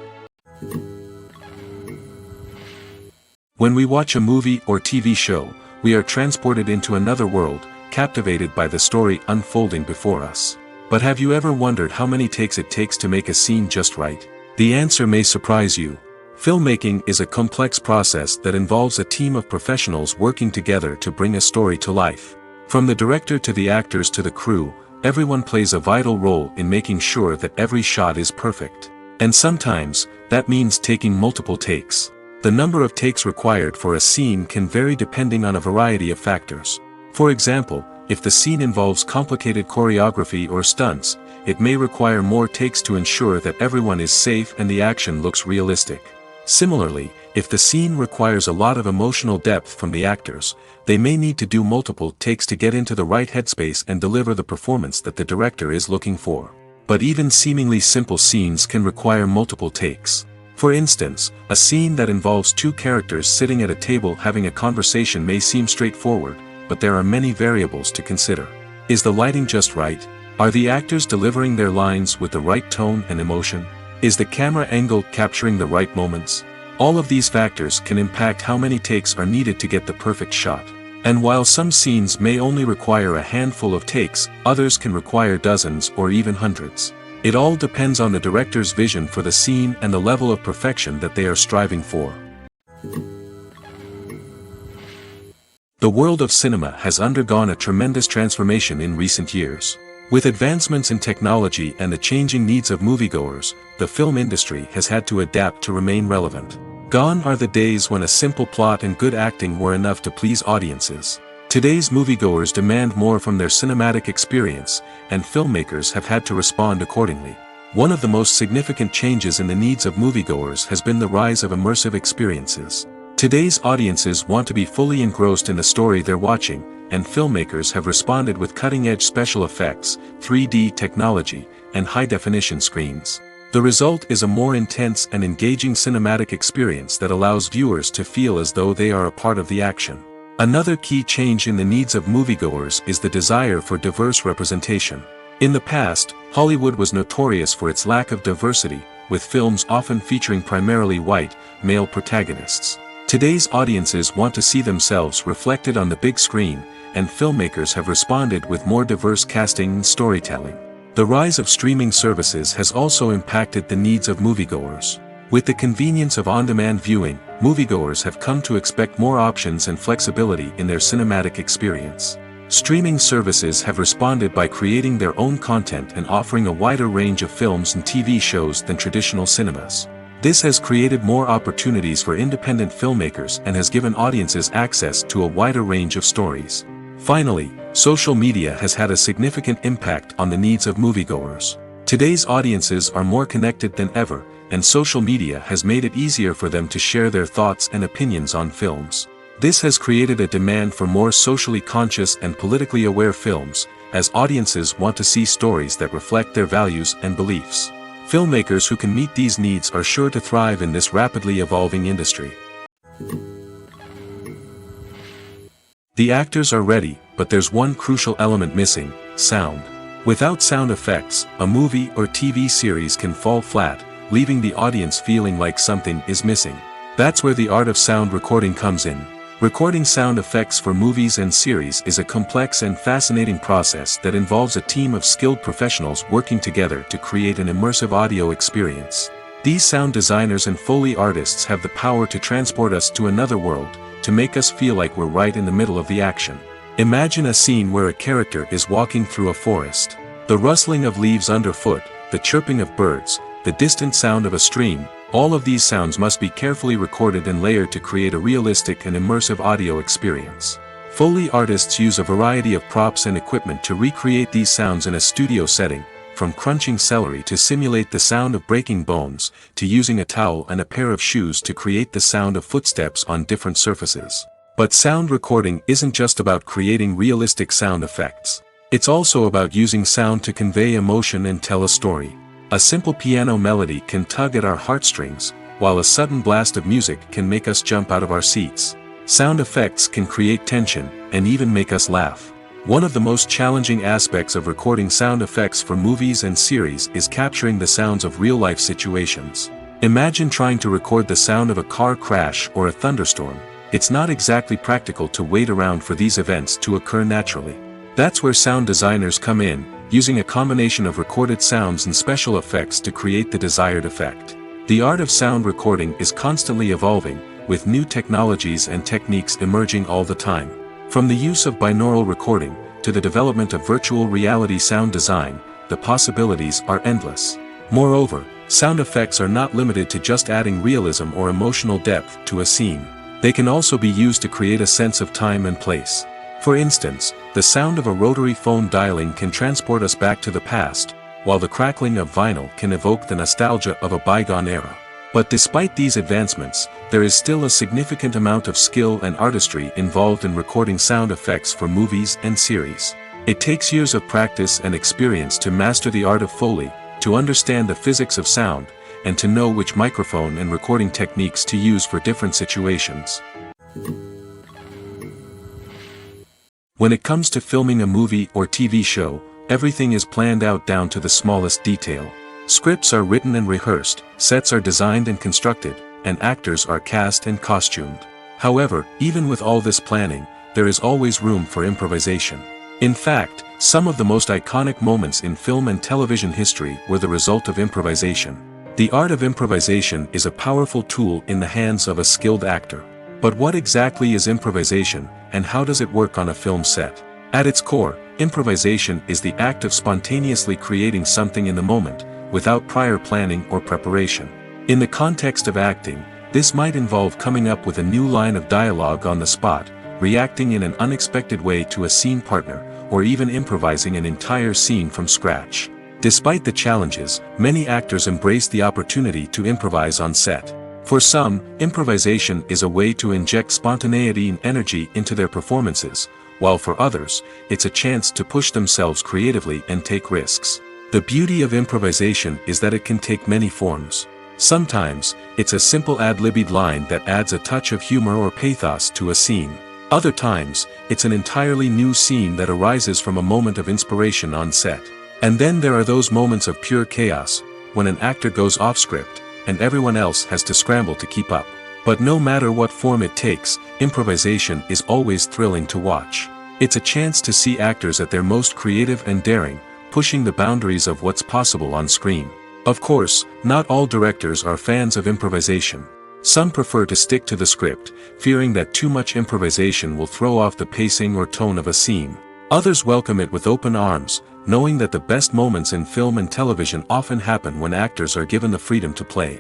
When we watch a movie or TV show, we are transported into another world, captivated by the story unfolding before us. But have you ever wondered how many takes it takes to make a scene just right? The answer may surprise you. Filmmaking is a complex process that involves a team of professionals working together to bring a story to life. From the director to the actors to the crew, everyone plays a vital role in making sure that every shot is perfect. And sometimes, that means taking multiple takes. The number of takes required for a scene can vary depending on a variety of factors. For example, if the scene involves complicated choreography or stunts, it may require more takes to ensure that everyone is safe and the action looks realistic. Similarly, if the scene requires a lot of emotional depth from the actors, they may need to do multiple takes to get into the right headspace and deliver the performance that the director is looking for. but even seemingly simple scenes can require multiple takes. For instance, a scene that involves two characters sitting at a table having a conversation may seem straightforward, but there are many variables to consider. Is the lighting just right? Are the actors delivering their lines with the right tone and emotion? Is the camera angle capturing the right moments? All of these factors can impact how many takes are needed to get the perfect shot. And while some scenes may only require a handful of takes, others can require dozens or even hundreds. It all depends on the director's vision for the scene and the level of perfection that they are striving for. The world of cinema has undergone a tremendous transformation in recent years. With advancements in technology and the changing needs of moviegoers, the film industry has had to adapt to remain relevant. Gone are the days when a simple plot and good acting were enough to please audiences. Today's moviegoers demand more from their cinematic experience, and filmmakers have had to respond accordingly. One of the most significant changes in the needs of moviegoers has been the rise of immersive experiences. Today's audiences want to be fully engrossed in the story they're watching, and filmmakers have responded with cutting-edge special effects, 3D technology, and high-definition screens. The result is a more intense and engaging cinematic experience that allows viewers to feel as though they are a part of the action. Another key change in the needs of moviegoers is the desire for diverse representation. In the past, Hollywood was notorious for its lack of diversity, with films often featuring primarily white, male protagonists. Today's audiences want to see themselves reflected on the big screen, and filmmakers have responded with more diverse casting and storytelling. The rise of streaming services has also impacted the needs of moviegoers. With the convenience of on-demand viewing, moviegoers have come to expect more options and flexibility in their cinematic experience. Streaming services have responded by creating their own content and offering a wider range of films and TV shows than traditional cinemas. This has created more opportunities for independent filmmakers and has given audiences access to a wider range of stories. Finally, social media has had a significant impact on the needs of moviegoers. Today's audiences are more connected than ever, and social media has made it easier for them to share their thoughts and opinions on films. This has created a demand for more socially conscious and politically aware films, as audiences want to see stories that reflect their values and beliefs. Filmmakers who can meet these needs are sure to thrive in this rapidly evolving industry. The actors are ready, but there's one crucial element missing: sound. Without sound effects, a movie or TV series can fall flat, leaving the audience feeling like something is missing. That's where the art of sound recording comes in. Recording sound effects for movies and series is a complex and fascinating process that involves a team of skilled professionals working together to create an immersive audio experience. These sound designers and Foley artists have the power to transport us to another world, to make us feel like we're right in the middle of the action. Imagine a scene where a character is walking through a forest. The rustling of leaves underfoot, the chirping of birds, the distant sound of a stream, all of these sounds must be carefully recorded and layered to create a realistic and immersive audio experience. Foley artists use a variety of props and equipment to recreate these sounds in a studio setting, from crunching celery to simulate the sound of breaking bones, to using a towel and a pair of shoes to create the sound of footsteps on different surfaces. But sound recording isn't just about creating realistic sound effects. It's also about using sound to convey emotion and tell a story. A simple piano melody can tug at our heartstrings, while a sudden blast of music can make us jump out of our seats. Sound effects can create tension, and even make us laugh. One of the most challenging aspects of recording sound effects for movies and series is capturing the sounds of real-life situations. Imagine trying to record the sound of a car crash or a thunderstorm. It's not exactly practical to wait around for these events to occur naturally. That's where sound designers come in, using a combination of recorded sounds and special effects to create the desired effect. The art of sound recording is constantly evolving, with new technologies and techniques emerging all the time. From the use of binaural recording, to the development of virtual reality sound design, the possibilities are endless. Moreover, sound effects are not limited to just adding realism or emotional depth to a scene. They can also be used to create a sense of time and place. For instance, the sound of a rotary phone dialing can transport us back to the past, while the crackling of vinyl can evoke the nostalgia of a bygone era. But despite these advancements, there is still a significant amount of skill and artistry involved in recording sound effects for movies and series. It takes years of practice and experience to master the art of Foley, to understand the physics of sound, and to know which microphone and recording techniques to use for different situations. When it comes to filming a movie or TV show, everything is planned out down to the smallest detail. Scripts are written and rehearsed, sets are designed and constructed, and actors are cast and costumed. However, even with all this planning, there is always room for improvisation. In fact, some of the most iconic moments in film and television history were the result of improvisation. The art of improvisation is a powerful tool in the hands of a skilled actor. But what exactly is improvisation, and how does it work on a film set? At its core, improvisation is the act of spontaneously creating something in the moment, without prior planning or preparation. In the context of acting, this might involve coming up with a new line of dialogue on the spot, reacting in an unexpected way to a scene partner, or even improvising an entire scene from scratch. Despite the challenges, many actors embrace the opportunity to improvise on set. For some, improvisation is a way to inject spontaneity and energy into their performances, while for others, it's a chance to push themselves creatively and take risks. The beauty of improvisation is that it can take many forms. Sometimes, it's a simple ad-libbed line that adds a touch of humor or pathos to a scene. Other times, it's an entirely new scene that arises from a moment of inspiration on set. And then there are those moments of pure chaos, when an actor goes off script, and everyone else has to scramble to keep up. But no matter what form it takes, improvisation is always thrilling to watch. It's a chance to see actors at their most creative and daring, pushing the boundaries of what's possible on screen. Of course, not all directors are fans of improvisation. Some prefer to stick to the script, fearing that too much improvisation will throw off the pacing or tone of a scene. Others welcome it with open arms, knowing that the best moments in film and television often happen when actors are given the freedom to play.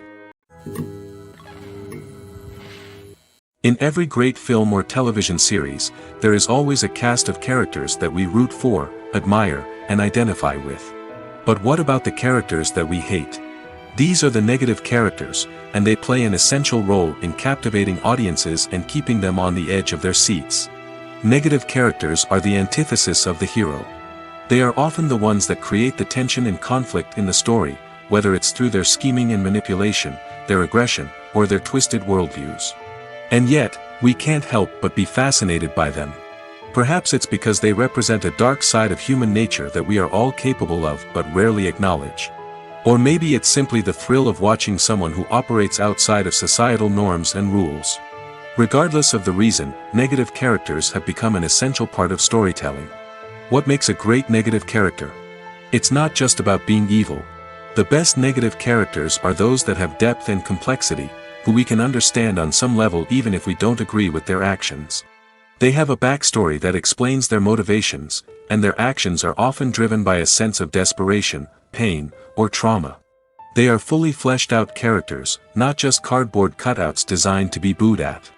In every great film or television series, there is always a cast of characters that we root for, admire, and identify with. But what about the characters that we hate? These are the negative characters, and they play an essential role in captivating audiences and keeping them on the edge of their seats. Negative characters are the antithesis of the hero. They are often the ones that create the tension and conflict in the story, whether it's through their scheming and manipulation, their aggression, or their twisted worldviews. And yet, we can't help but be fascinated by them. Perhaps it's because they represent a dark side of human nature that we are all capable of but rarely acknowledge. Or maybe it's simply the thrill of watching someone who operates outside of societal norms and rules. Regardless of the reason, negative characters have become an essential part of storytelling. What makes a great negative character? It's not just about being evil. The best negative characters are those that have depth and complexity, who we can understand on some level even if we don't agree with their actions. They have a backstory that explains their motivations, and their actions are often driven by a sense of desperation, pain, or trauma. They are fully fleshed out characters, not just cardboard cutouts designed to be booed at.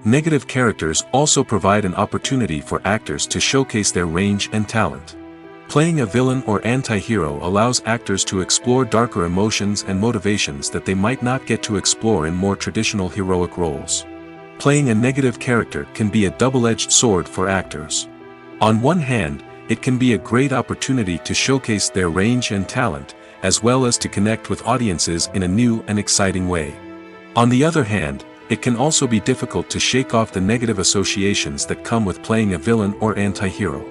Negative characters also provide an opportunity for actors to showcase their range and talent. Playing a villain or anti-hero allows actors to explore darker emotions and motivations that they might not get to explore in more traditional heroic roles. Playing a negative character can be a double-edged sword for actors. On one hand, it can be a great opportunity to showcase their range and talent, as well as to connect with audiences in a new and exciting way. On the other hand, it can also be difficult to shake off the negative associations that come with playing a villain or anti-hero.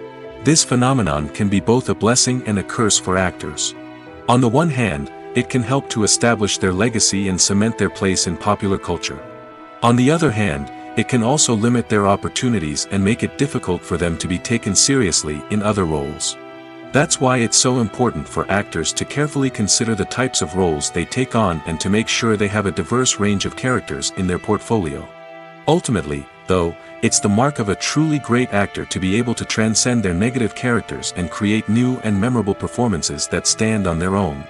This phenomenon can be both a blessing and a curse for actors. On the one hand, it can help to establish their legacy and cement their place in popular culture. On the other hand, it can also limit their opportunities and make it difficult for them to be taken seriously in other roles. That's why it's so important for actors to carefully consider the types of roles they take on and to make sure they have a diverse range of characters in their portfolio. Ultimately, though, it's the mark of a truly great actor to be able to transcend their negative characters and create new and memorable performances that stand on their own.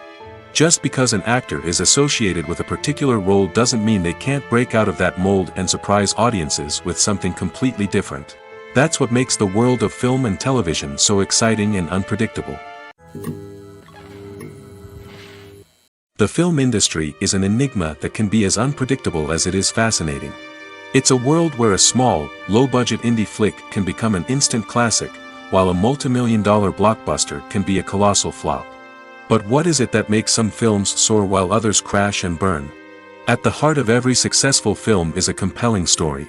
Just because an actor is associated with a particular role doesn't mean they can't break out of that mold and surprise audiences with something completely different. That's what makes the world of film and television so exciting and unpredictable. The film industry is an enigma that can be as unpredictable as it is fascinating. It's a world where a small, low-budget indie flick can become an instant classic, while a multi-million-dollar blockbuster can be a colossal flop. But what is it that makes some films soar while others crash and burn? At the heart of every successful film is a compelling story.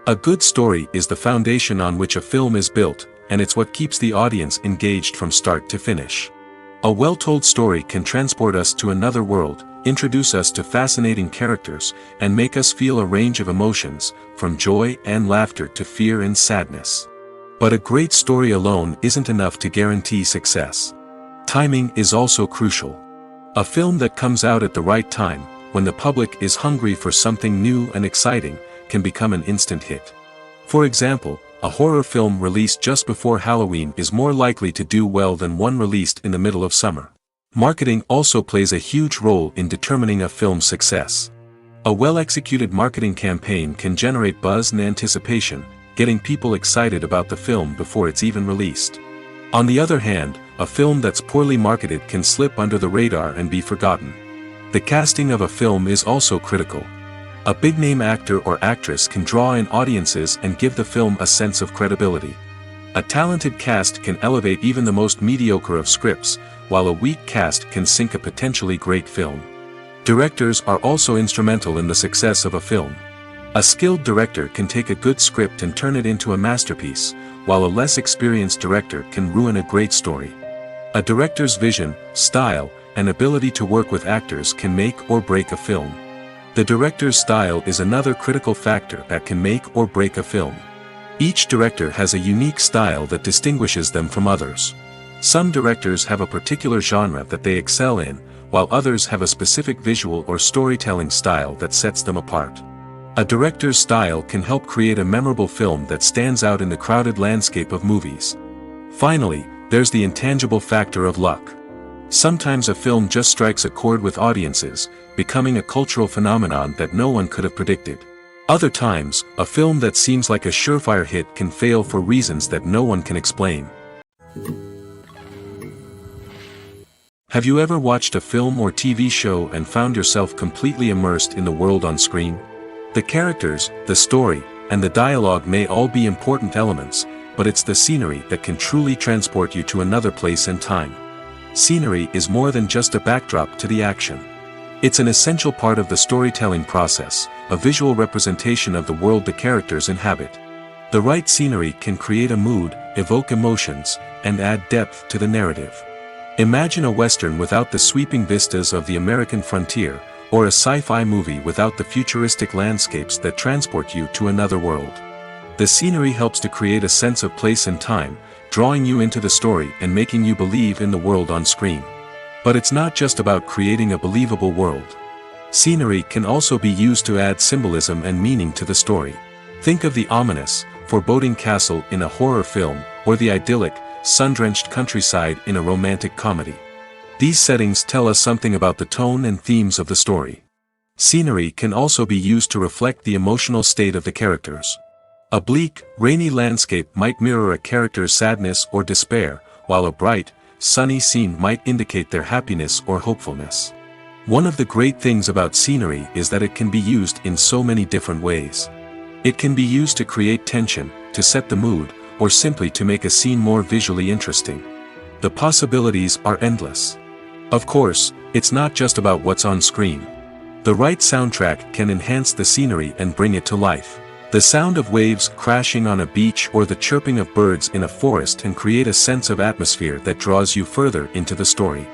A good story is the foundation on which a film is built, and it's what keeps the audience engaged from start to finish. A well-told story can transport us to another world, introduce us to fascinating characters, and make us feel a range of emotions, from joy and laughter to fear and sadness. But a great story alone isn't enough to guarantee success. Timing is also crucial. A film that comes out at the right time, when the public is hungry for something new and exciting, can become an instant hit. For example, a horror film released just before Halloween is more likely to do well than one released in the middle of summer. Marketing also plays a huge role in determining a film's success. A well-executed marketing campaign can generate buzz and anticipation, getting people excited about the film before it's even released. On the other hand, a film that's poorly marketed can slip under the radar and be forgotten. The casting of a film is also critical. A big-name actor or actress can draw in audiences and give the film a sense of credibility. A talented cast can elevate even the most mediocre of scripts, while a weak cast can sink a potentially great film. Directors are also instrumental in the success of a film. A skilled director can take a good script and turn it into a masterpiece, while a less experienced director can ruin a great story. A director's vision, style, and ability to work with actors can make or break a film. The director's style is another critical factor that can make or break a film. Each director has a unique style that distinguishes them from others. Some directors have a particular genre that they excel in, while others have a specific visual or storytelling style that sets them apart. A director's style can help create a memorable film that stands out in the crowded landscape of movies. Finally, there's the intangible factor of luck. Sometimes a film just strikes a chord with audiences, becoming a cultural phenomenon that no one could have predicted. Other times, a film that seems like a surefire hit can fail for reasons that no one can explain. Have you ever watched a film or TV show and found yourself completely immersed in the world on screen? The characters, the story, and the dialogue may all be important elements, but it's the scenery that can truly transport you to another place and time. Scenery is more than just a backdrop to the action. It's an essential part of the storytelling process, a visual representation of the world the characters inhabit. The right scenery can create a mood, evoke emotions, and add depth to the narrative. Imagine a Western without the sweeping vistas of the American frontier, or a sci-fi movie without the futuristic landscapes that transport you to another world. The scenery helps to create a sense of place and time, drawing you into the story and making you believe in the world on screen. But it's not just about creating a believable world. Scenery can also be used to add symbolism and meaning to the story. Think of the ominous, foreboding castle in a horror film, or the idyllic, sun-drenched countryside in a romantic comedy. These settings tell us something about the tone and themes of the story. Scenery can also be used to reflect the emotional state of the characters. A bleak, rainy landscape might mirror a character's sadness or despair, while a bright, sunny scene might indicate their happiness or hopefulness. One of the great things about scenery is that it can be used in so many different ways. It can be used to create tension, to set the mood, or simply to make a scene more visually interesting. The possibilities are endless. Of course, it's not just about what's on screen. The right soundtrack can enhance the scenery and bring it to life. The sound of waves crashing on a beach or the chirping of birds in a forest can create a sense of atmosphere that draws you further into the story.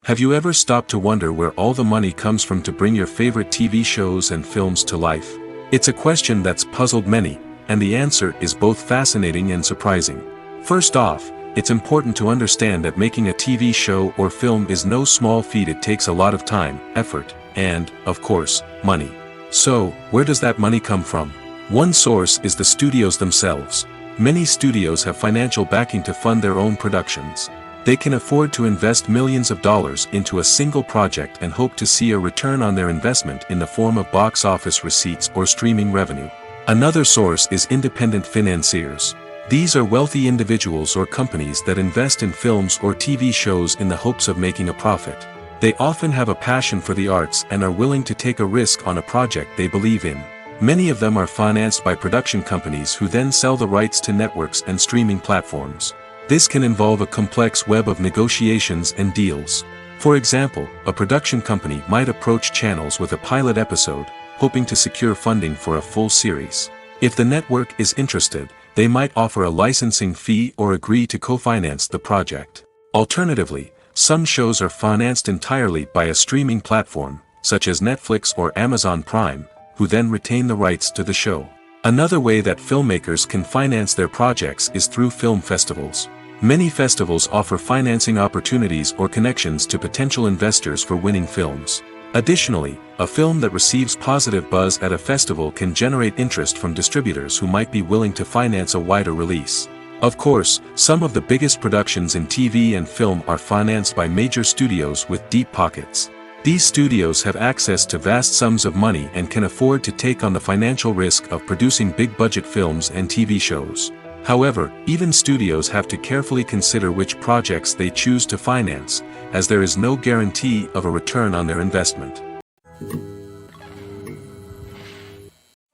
Have you ever stopped to wonder where all the money comes from to bring your favorite TV shows and films to life? It's a question that's puzzled many, and the answer is both fascinating and surprising. First off, it's important to understand that making a TV show or film is no small feat. It takes a lot of time, effort, and, of course, money. So, where does that money come from? One source is the studios themselves. Many studios have financial backing to fund their own productions. They can afford to invest millions of dollars into a single project and hope to see a return on their investment in the form of box office receipts or streaming revenue. Another source is independent financiers. These are wealthy individuals or companies that invest in films or TV shows in the hopes of making a profit. They often have a passion for the arts and are willing to take a risk on a project they believe in. Many of them are financed by production companies who then sell the rights to networks and streaming platforms. This can involve a complex web of negotiations and deals. For example, a production company might approach channels with a pilot episode, hoping to secure funding for a full series. If the network is interested, they might offer a licensing fee or agree to co-finance the project. Alternatively, some shows are financed entirely by a streaming platform, such as Netflix or Amazon Prime, who then retain the rights to the show. Another way that filmmakers can finance their projects is through film festivals. Many festivals offer financing opportunities or connections to potential investors for winning films. Additionally, a film that receives positive buzz at a festival can generate interest from distributors who might be willing to finance a wider release. Of course, some of the biggest productions in TV and film are financed by major studios with deep pockets. These studios have access to vast sums of money and can afford to take on the financial risk of producing big-budget films and TV shows. However, even studios have to carefully consider which projects they choose to finance, as there is no guarantee of a return on their investment.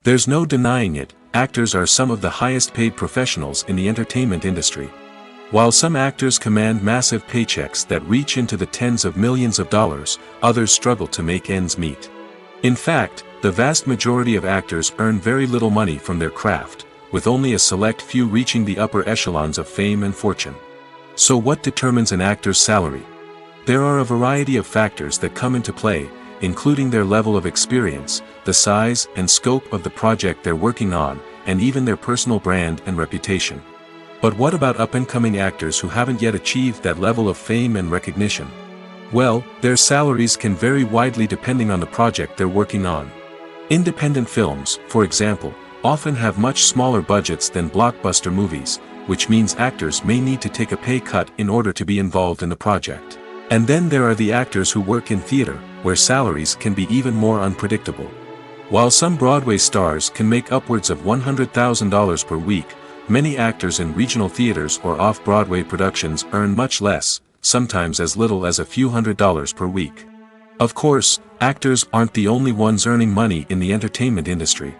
There's no denying it, actors are some of the highest-paid professionals in the entertainment industry. While some actors command massive paychecks that reach into the tens of millions of dollars, others struggle to make ends meet. In fact, the vast majority of actors earn very little money from their craft, with only a select few reaching the upper echelons of fame and fortune. So what determines an actor's salary? There are a variety of factors that come into play, including their level of experience, the size and scope of the project they're working on, and even their personal brand and reputation. But what about up-and-coming actors who haven't yet achieved that level of fame and recognition? Well, their salaries can vary widely depending on the project they're working on. Independent films, for example, often have much smaller budgets than blockbuster movies, which means actors may need to take a pay cut in order to be involved in the project. And then there are the actors who work in theater, where salaries can be even more unpredictable. While some Broadway stars can make upwards of $100,000 per week, many actors in regional theaters or off-Broadway productions earn much less, sometimes as little as a few $100s per week. Of course, actors aren't the only ones earning money in the entertainment industry.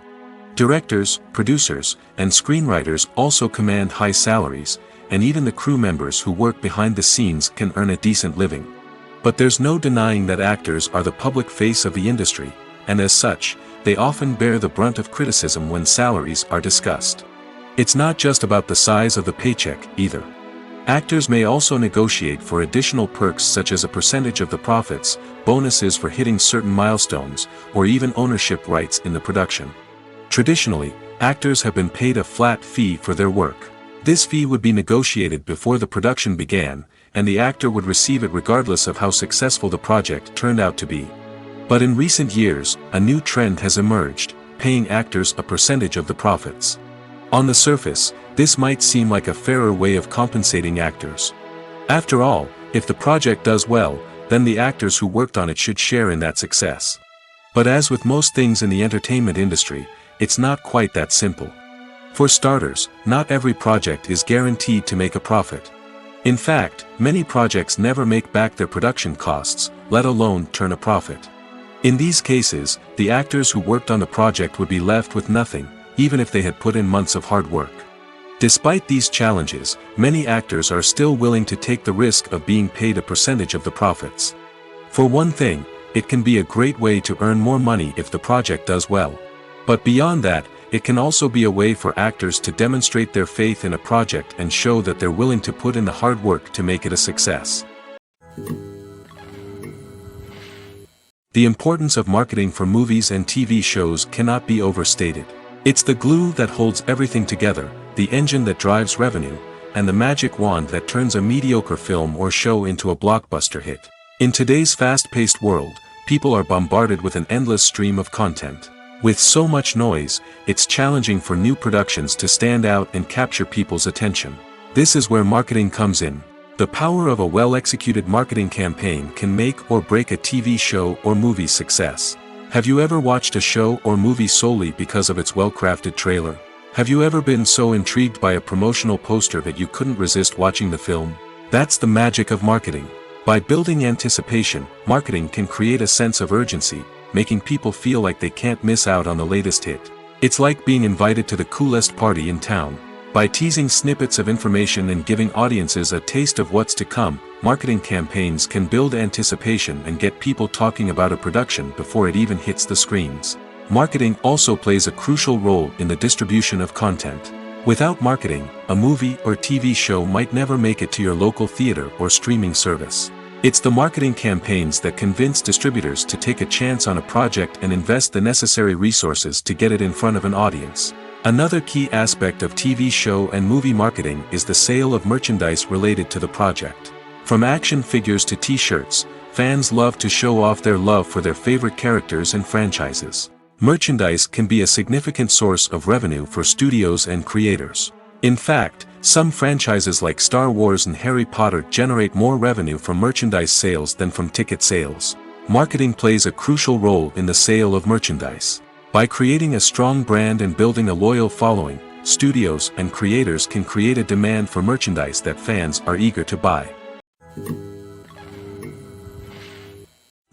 Directors, producers, and screenwriters also command high salaries, and even the crew members who work behind the scenes can earn a decent living. But there's no denying that actors are the public face of the industry, and as such, they often bear the brunt of criticism when salaries are discussed. It's not just about the size of the paycheck, either. Actors may also negotiate for additional perks such as a percentage of the profits, bonuses for hitting certain milestones, or even ownership rights in the production. Traditionally, actors have been paid a flat fee for their work. This fee would be negotiated before the production began, and the actor would receive it regardless of how successful the project turned out to be. But in recent years, a new trend has emerged, paying actors a percentage of the profits. On the surface, this might seem like a fairer way of compensating actors. After all, if the project does well, then the actors who worked on it should share in that success. But as with most things in the entertainment industry, it's not quite that simple. For starters, not every project is guaranteed to make a profit. In fact, many projects never make back their production costs, let alone turn a profit. In these cases, the actors who worked on the project would be left with nothing, even if they had put in months of hard work. Despite these challenges, many actors are still willing to take the risk of being paid a percentage of the profits. For one thing, it can be a great way to earn more money if the project does well. But beyond that, it can also be a way for actors to demonstrate their faith in a project and show that they're willing to put in the hard work to make it a success. The importance of marketing for movies and TV shows cannot be overstated. It's the glue that holds everything together, the engine that drives revenue, and the magic wand that turns a mediocre film or show into a blockbuster hit. In today's fast-paced world, people are bombarded with an endless stream of content. With so much noise, it's challenging for new productions to stand out and capture people's attention. This is where marketing comes in. The power of a well-executed marketing campaign can make or break a TV show or movie's success. Have you ever watched a show or movie solely because of its well-crafted trailer? Have you ever been so intrigued by a promotional poster that you couldn't resist watching the film? That's the magic of marketing. By building anticipation, marketing can create a sense of urgency, making people feel like they can't miss out on the latest hit. It's like being invited to the coolest party in town. By teasing snippets of information and giving audiences a taste of what's to come, marketing campaigns can build anticipation and get people talking about a production before it even hits the screens. Marketing also plays a crucial role in the distribution of content. Without marketing, a movie or TV show might never make it to your local theater or streaming service. It's the marketing campaigns that convince distributors to take a chance on a project and invest the necessary resources to get it in front of an audience. Another key aspect of TV show and movie marketing is the sale of merchandise related to the project. From action figures to t-shirts, fans love to show off their love for their favorite characters and franchises. Merchandise can be a significant source of revenue for studios and creators. In fact, some franchises like Star Wars and Harry Potter generate more revenue from merchandise sales than from ticket sales. Marketing plays a crucial role in the sale of merchandise. By creating a strong brand and building a loyal following, studios and creators can create a demand for merchandise that fans are eager to buy.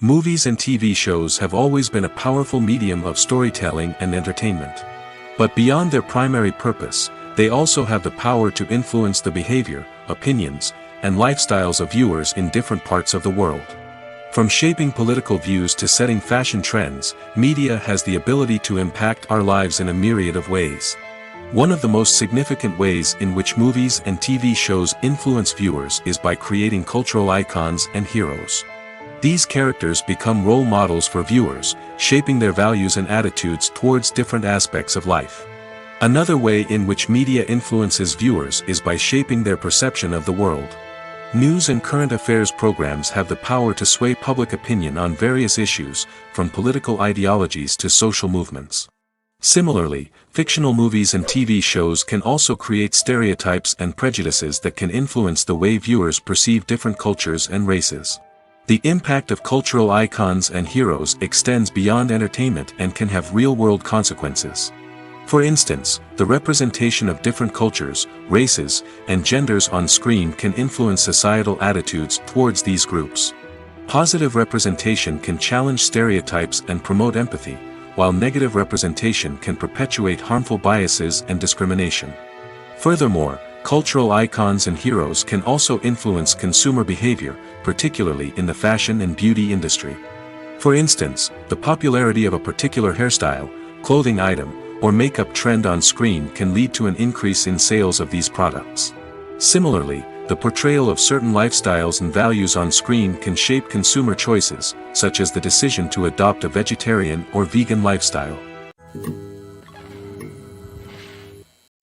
Movies and TV shows have always been a powerful medium of storytelling and entertainment. But beyond their primary purpose, they also have the power to influence the behavior, opinions, and lifestyles of viewers in different parts of the world. From shaping political views to setting fashion trends, media has the ability to impact our lives in a myriad of ways. One of the most significant ways in which movies and TV shows influence viewers is by creating cultural icons and heroes. These characters become role models for viewers, shaping their values and attitudes towards different aspects of life. Another way in which media influences viewers is by shaping their perception of the world. News and current affairs programs have the power to sway public opinion on various issues, from political ideologies to social movements. Similarly, fictional movies and TV shows can also create stereotypes and prejudices that can influence the way viewers perceive different cultures and races. The impact of cultural icons and heroes extends beyond entertainment and can have real-world consequences. For instance, the representation of different cultures, races, and genders on screen can influence societal attitudes towards these groups. Positive representation can challenge stereotypes and promote empathy, while negative representation can perpetuate harmful biases and discrimination. Furthermore, cultural icons and heroes can also influence consumer behavior, particularly in the fashion and beauty industry. For instance, the popularity of a particular hairstyle, clothing item, or makeup trend on screen can lead to an increase in sales of these products. Similarly, the portrayal of certain lifestyles and values on screen can shape consumer choices, such as the decision to adopt a vegetarian or vegan lifestyle.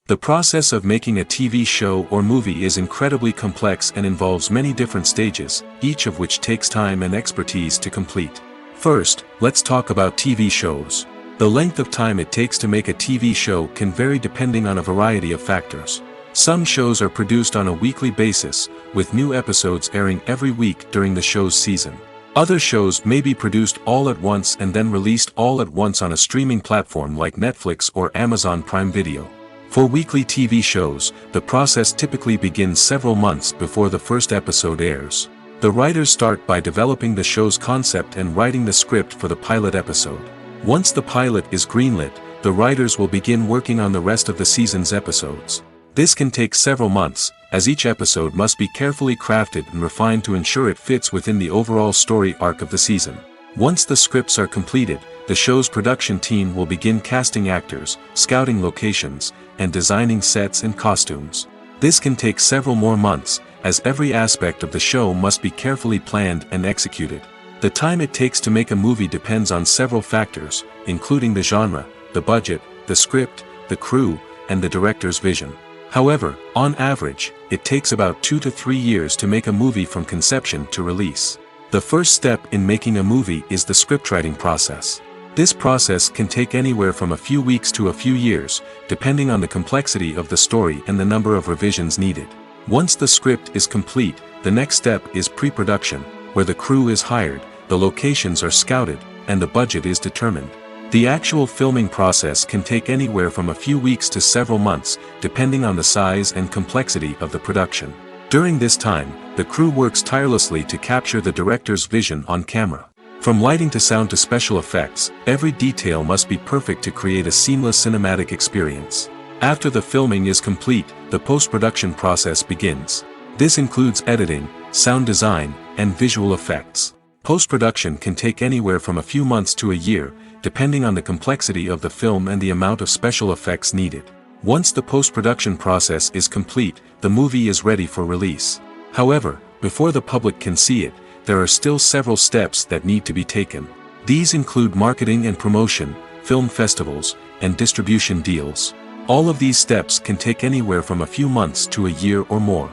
The process of making a TV show or movie is incredibly complex and involves many different stages, each of which takes time and expertise to complete. First, let's talk about TV shows. The length of time it takes to make a TV show can vary depending on a variety of factors. Some shows are produced on a weekly basis, with new episodes airing every week during the show's season. Other shows may be produced all at once and then released all at once on a streaming platform like Netflix or Amazon Prime Video. For weekly TV shows, the process typically begins several months before the first episode airs. The writers start by developing the show's concept and writing the script for the pilot episode. Once the pilot is greenlit, the writers will begin working on the rest of the season's episodes. This can take several months, as each episode must be carefully crafted and refined to ensure it fits within the overall story arc of the season. Once the scripts are completed, the show's production team will begin casting actors, scouting locations, and designing sets and costumes. This can take several more months, as every aspect of the show must be carefully planned and executed. The time it takes to make a movie depends on several factors, including the genre, the budget, the script, the crew, and the director's vision. However, on average, it takes about 2 to 3 years to make a movie from conception to release. The first step in making a movie is the scriptwriting process. This process can take anywhere from a few weeks to a few years, depending on the complexity of the story and the number of revisions needed. Once the script is complete, the next step is pre-production, where the crew is hired, the locations are scouted, and the budget is determined. The actual filming process can take anywhere from a few weeks to several months, depending on the size and complexity of the production. During this time, the crew works tirelessly to capture the director's vision on camera. From lighting to sound to special effects, every detail must be perfect to create a seamless cinematic experience. After the filming is complete, the post-production process begins. This includes editing, sound design, and visual effects. Post-production can take anywhere from a few months to a year, depending on the complexity of the film and the amount of special effects needed. Once the post-production process is complete, the movie is ready for release. However, before the public can see it, there are still several steps that need to be taken. These include marketing and promotion, film festivals, and distribution deals. All of these steps can take anywhere from a few months to a year or more.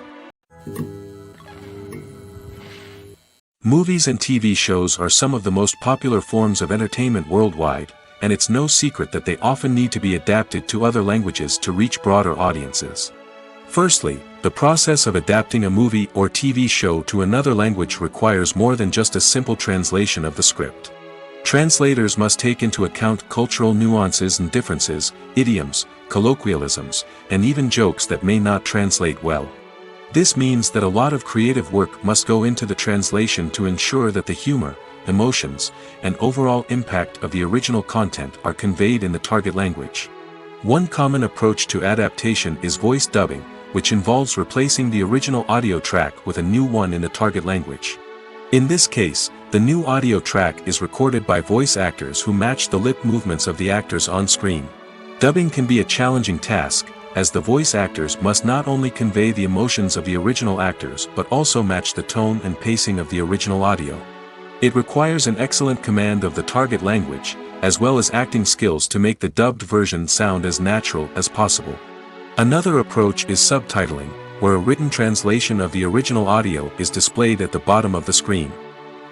Movies and TV shows are some of the most popular forms of entertainment worldwide, and it's no secret that they often need to be adapted to other languages to reach broader audiences. Firstly, the process of adapting a movie or TV show to another language requires more than just a simple translation of the script. Translators must take into account cultural nuances and differences, idioms, colloquialisms, and even jokes that may not translate well. This means that a lot of creative work must go into the translation to ensure that the humor, emotions, and overall impact of the original content are conveyed in the target language. One common approach to adaptation is voice dubbing, which involves replacing the original audio track with a new one in the target language. In this case, the new audio track is recorded by voice actors who match the lip movements of the actors on screen. Dubbing can be a challenging task, as the voice actors must not only convey the emotions of the original actors but also match the tone and pacing of the original audio. It requires an excellent command of the target language, as well as acting skills to make the dubbed version sound as natural as possible. Another approach is subtitling, where a written translation of the original audio is displayed at the bottom of the screen.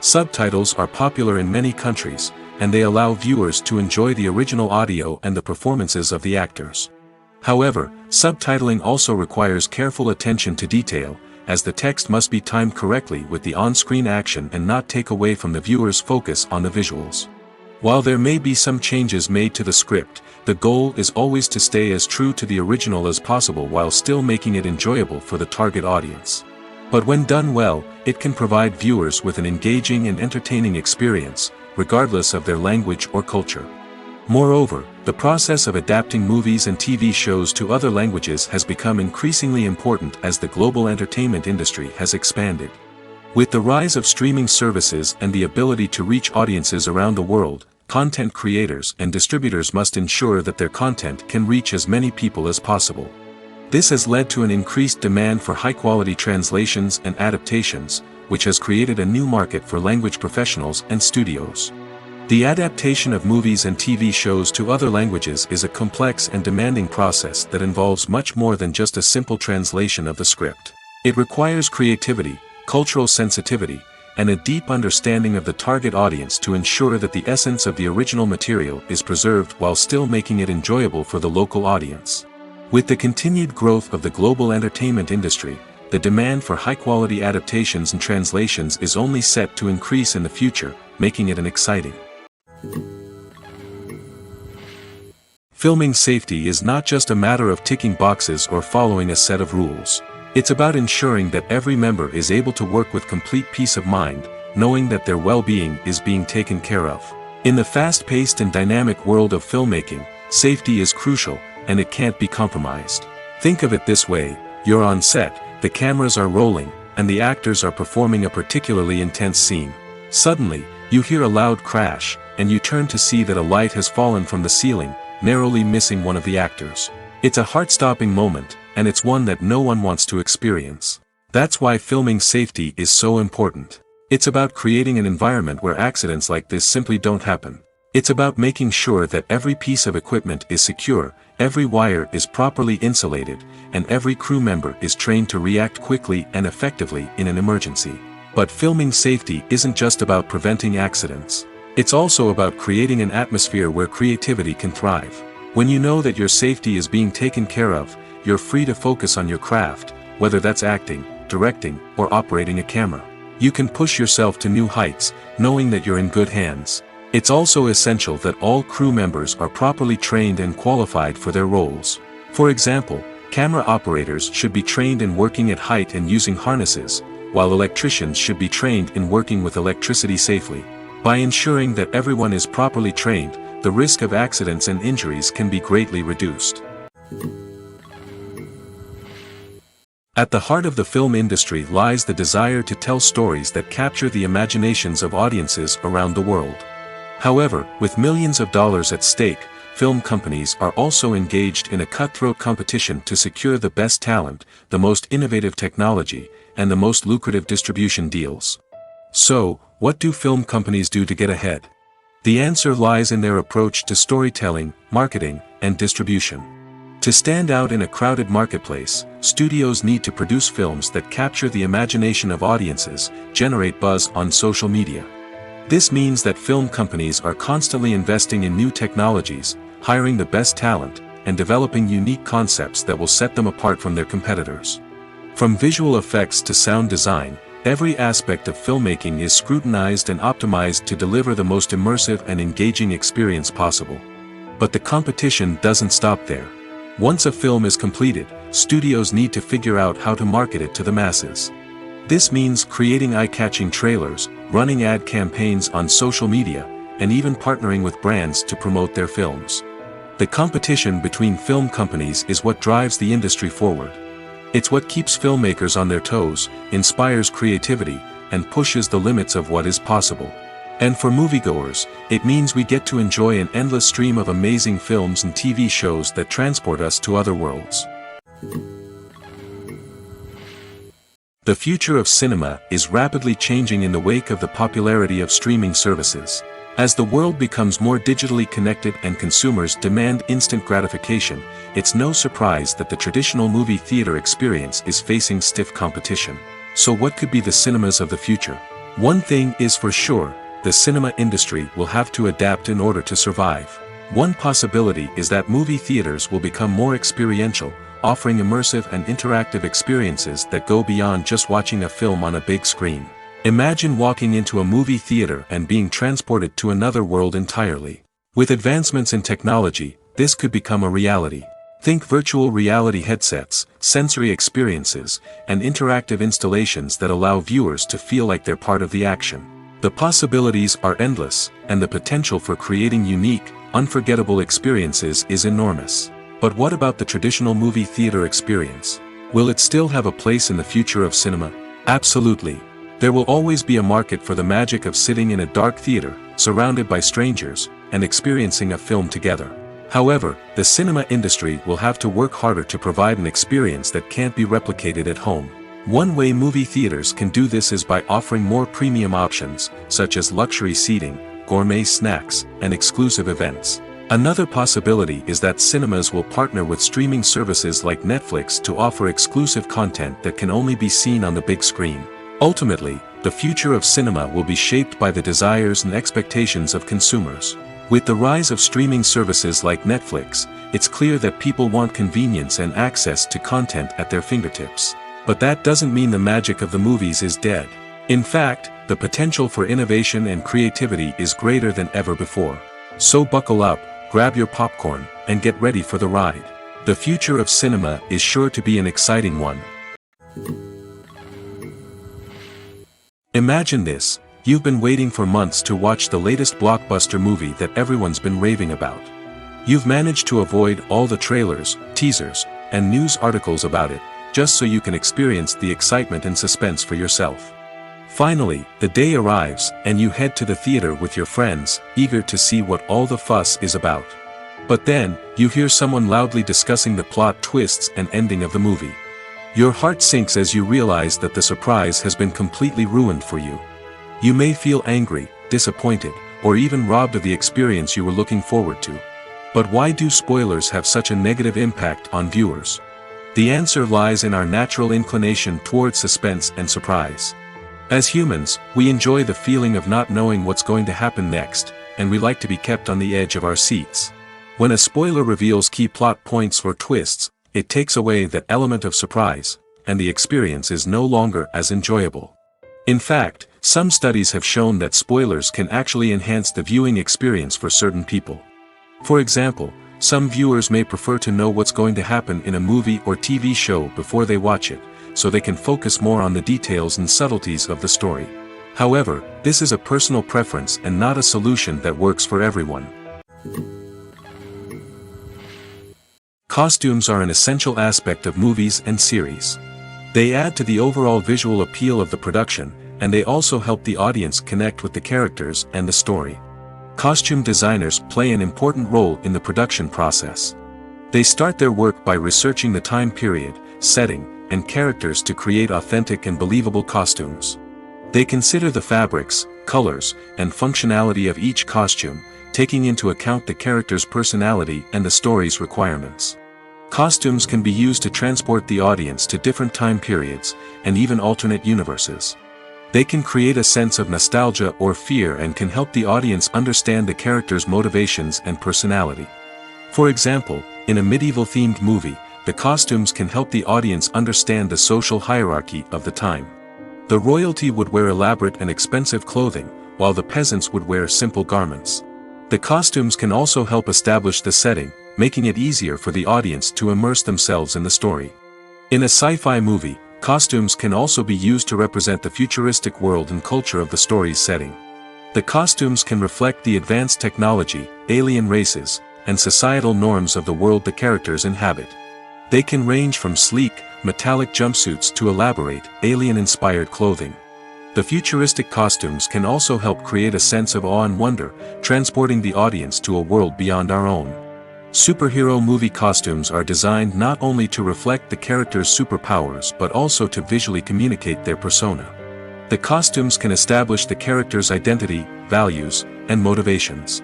Subtitles are popular in many countries, and they allow viewers to enjoy the original audio and the performances of the actors. However, subtitling also requires careful attention to detail, as the text must be timed correctly with the on-screen action and not take away from the viewer's focus on the visuals. While there may be some changes made to the script, the goal is always to stay as true to the original as possible while still making it enjoyable for the target audience. But when done well, it can provide viewers with an engaging and entertaining experience, regardless of their language or culture. Moreover, the process of adapting movies and TV shows to other languages has become increasingly important as the global entertainment industry has expanded. With the rise of streaming services and the ability to reach audiences around the world, content creators and distributors must ensure that their content can reach as many people as possible. This has led to an increased demand for high-quality translations and adaptations, which has created a new market for language professionals and studios. The adaptation of movies and TV shows to other languages is a complex and demanding process that involves much more than just a simple translation of the script. It requires creativity, cultural sensitivity, and a deep understanding of the target audience to ensure that the essence of the original material is preserved while still making it enjoyable for the local audience. With the continued growth of the global entertainment industry, the demand for high-quality adaptations and translations is only set to increase in the future, making it an exciting. Filming safety is not just a matter of ticking boxes or following a set of rules. It's about ensuring that every member is able to work with complete peace of mind, knowing that their well-being is being taken care of. In the fast-paced and dynamic world of filmmaking, safety is crucial, and it can't be compromised. Think of it this way: you're on set, the cameras are rolling, and the actors are performing a particularly intense scene. Suddenly, you hear a loud crash, and you turn to see that a light has fallen from the ceiling, narrowly missing one of the actors. It's a heart-stopping moment, and it's one that no one wants to experience. That's why filming safety is so important. It's about creating an environment where accidents like this simply don't happen. It's about making sure that every piece of equipment is secure, every wire is properly insulated, and every crew member is trained to react quickly and effectively in an emergency. But filming safety isn't just about preventing accidents. It's also about creating an atmosphere where creativity can thrive. When you know that your safety is being taken care of, you're free to focus on your craft, whether that's acting, directing, or operating a camera. You can push yourself to new heights, knowing that you're in good hands. It's also essential that all crew members are properly trained and qualified for their roles. For example, camera operators should be trained in working at height and using harnesses, while electricians should be trained in working with electricity safely. By ensuring that everyone is properly trained, the risk of accidents and injuries can be greatly reduced. At the heart of the film industry lies the desire to tell stories that capture the imaginations of audiences around the world. However, with millions of dollars at stake, film companies are also engaged in a cutthroat competition to secure the best talent, the most innovative technology, and the most lucrative distribution deals. So, what do film companies do to get ahead? The answer lies in their approach to storytelling, marketing, and distribution. To stand out in a crowded marketplace, studios need to produce films that capture the imagination of audiences, generate buzz on social media. This means that film companies are constantly investing in new technologies, hiring the best talent, and developing unique concepts that will set them apart from their competitors. From visual effects to sound design, every aspect of filmmaking is scrutinized and optimized to deliver the most immersive and engaging experience possible. But the competition doesn't stop there. Once a film is completed, studios need to figure out how to market it to the masses. This means creating eye-catching trailers, running ad campaigns on social media, and even partnering with brands to promote their films. The competition between film companies is what drives the industry forward. It's what keeps filmmakers on their toes, inspires creativity, and pushes the limits of what is possible. And for moviegoers, it means we get to enjoy an endless stream of amazing films and TV shows that transport us to other worlds. The future of cinema is rapidly changing in the wake of the popularity of streaming services. As the world becomes more digitally connected and consumers demand instant gratification, it's no surprise that the traditional movie theater experience is facing stiff competition. So what could be the cinemas of the future? One thing is for sure, the cinema industry will have to adapt in order to survive. One possibility is that movie theaters will become more experiential, offering immersive and interactive experiences that go beyond just watching a film on a big screen. Imagine walking into a movie theater and being transported to another world entirely. With advancements in technology, this could become a reality. Think virtual reality headsets, sensory experiences, and interactive installations that allow viewers to feel like they're part of the action. The possibilities are endless, and the potential for creating unique, unforgettable experiences is enormous. But what about the traditional movie theater experience? Will it still have a place in the future of cinema? Absolutely. There will always be a market for the magic of sitting in a dark theater, surrounded by strangers, and experiencing a film together. However, the cinema industry will have to work harder to provide an experience that can't be replicated at home. One way movie theaters can do this is by offering more premium options, such as luxury seating, gourmet snacks, and exclusive events. Another possibility is that cinemas will partner with streaming services like Netflix to offer exclusive content that can only be seen on the big screen. Ultimately, the future of cinema will be shaped by the desires and expectations of consumers. With the rise of streaming services like Netflix, it's clear that people want convenience and access to content at their fingertips. But that doesn't mean the magic of the movies is dead. In fact, the potential for innovation and creativity is greater than ever before. So buckle up, grab your popcorn, and get ready for the ride. The future of cinema is sure to be an exciting one. Imagine this, you've been waiting for months to watch the latest blockbuster movie that everyone's been raving about. You've managed to avoid all the trailers, teasers, and news articles about it, just so you can experience the excitement and suspense for yourself. Finally, the day arrives, and you head to the theater with your friends, eager to see what all the fuss is about. But then, you hear someone loudly discussing the plot twists and ending of the movie. Your heart sinks as you realize that the surprise has been completely ruined for you. You may feel angry, disappointed, or even robbed of the experience you were looking forward to. But why do spoilers have such a negative impact on viewers? The answer lies in our natural inclination toward suspense and surprise. As humans, we enjoy the feeling of not knowing what's going to happen next, and we like to be kept on the edge of our seats. When a spoiler reveals key plot points or twists, it takes away that element of surprise, and the experience is no longer as enjoyable. In fact, some studies have shown that spoilers can actually enhance the viewing experience for certain people. For example, some viewers may prefer to know what's going to happen in a movie or TV show before they watch it, so they can focus more on the details and subtleties of the story. However, this is a personal preference and not a solution that works for everyone. Costumes are an essential aspect of movies and series. They add to the overall visual appeal of the production, and they also help the audience connect with the characters and the story. Costume designers play an important role in the production process. They start their work by researching the time period, setting, and characters to create authentic and believable costumes. They consider the fabrics, colors, and functionality of each costume, taking into account the character's personality and the story's requirements. Costumes can be used to transport the audience to different time periods, and even alternate universes. They can create a sense of nostalgia or fear and can help the audience understand the character's motivations and personality. For example, in a medieval-themed movie, the costumes can help the audience understand the social hierarchy of the time. The royalty would wear elaborate and expensive clothing, while the peasants would wear simple garments. The costumes can also help establish the setting, making it easier for the audience to immerse themselves in the story. In a sci-fi movie, costumes can also be used to represent the futuristic world and culture of the story's setting. The costumes can reflect the advanced technology, alien races, and societal norms of the world the characters inhabit. They can range from sleek, metallic jumpsuits to elaborate, alien-inspired clothing. The futuristic costumes can also help create a sense of awe and wonder, transporting the audience to a world beyond our own. Superhero movie costumes are designed not only to reflect the character's superpowers but also to visually communicate their persona. The costumes can establish the character's identity, values, and motivations.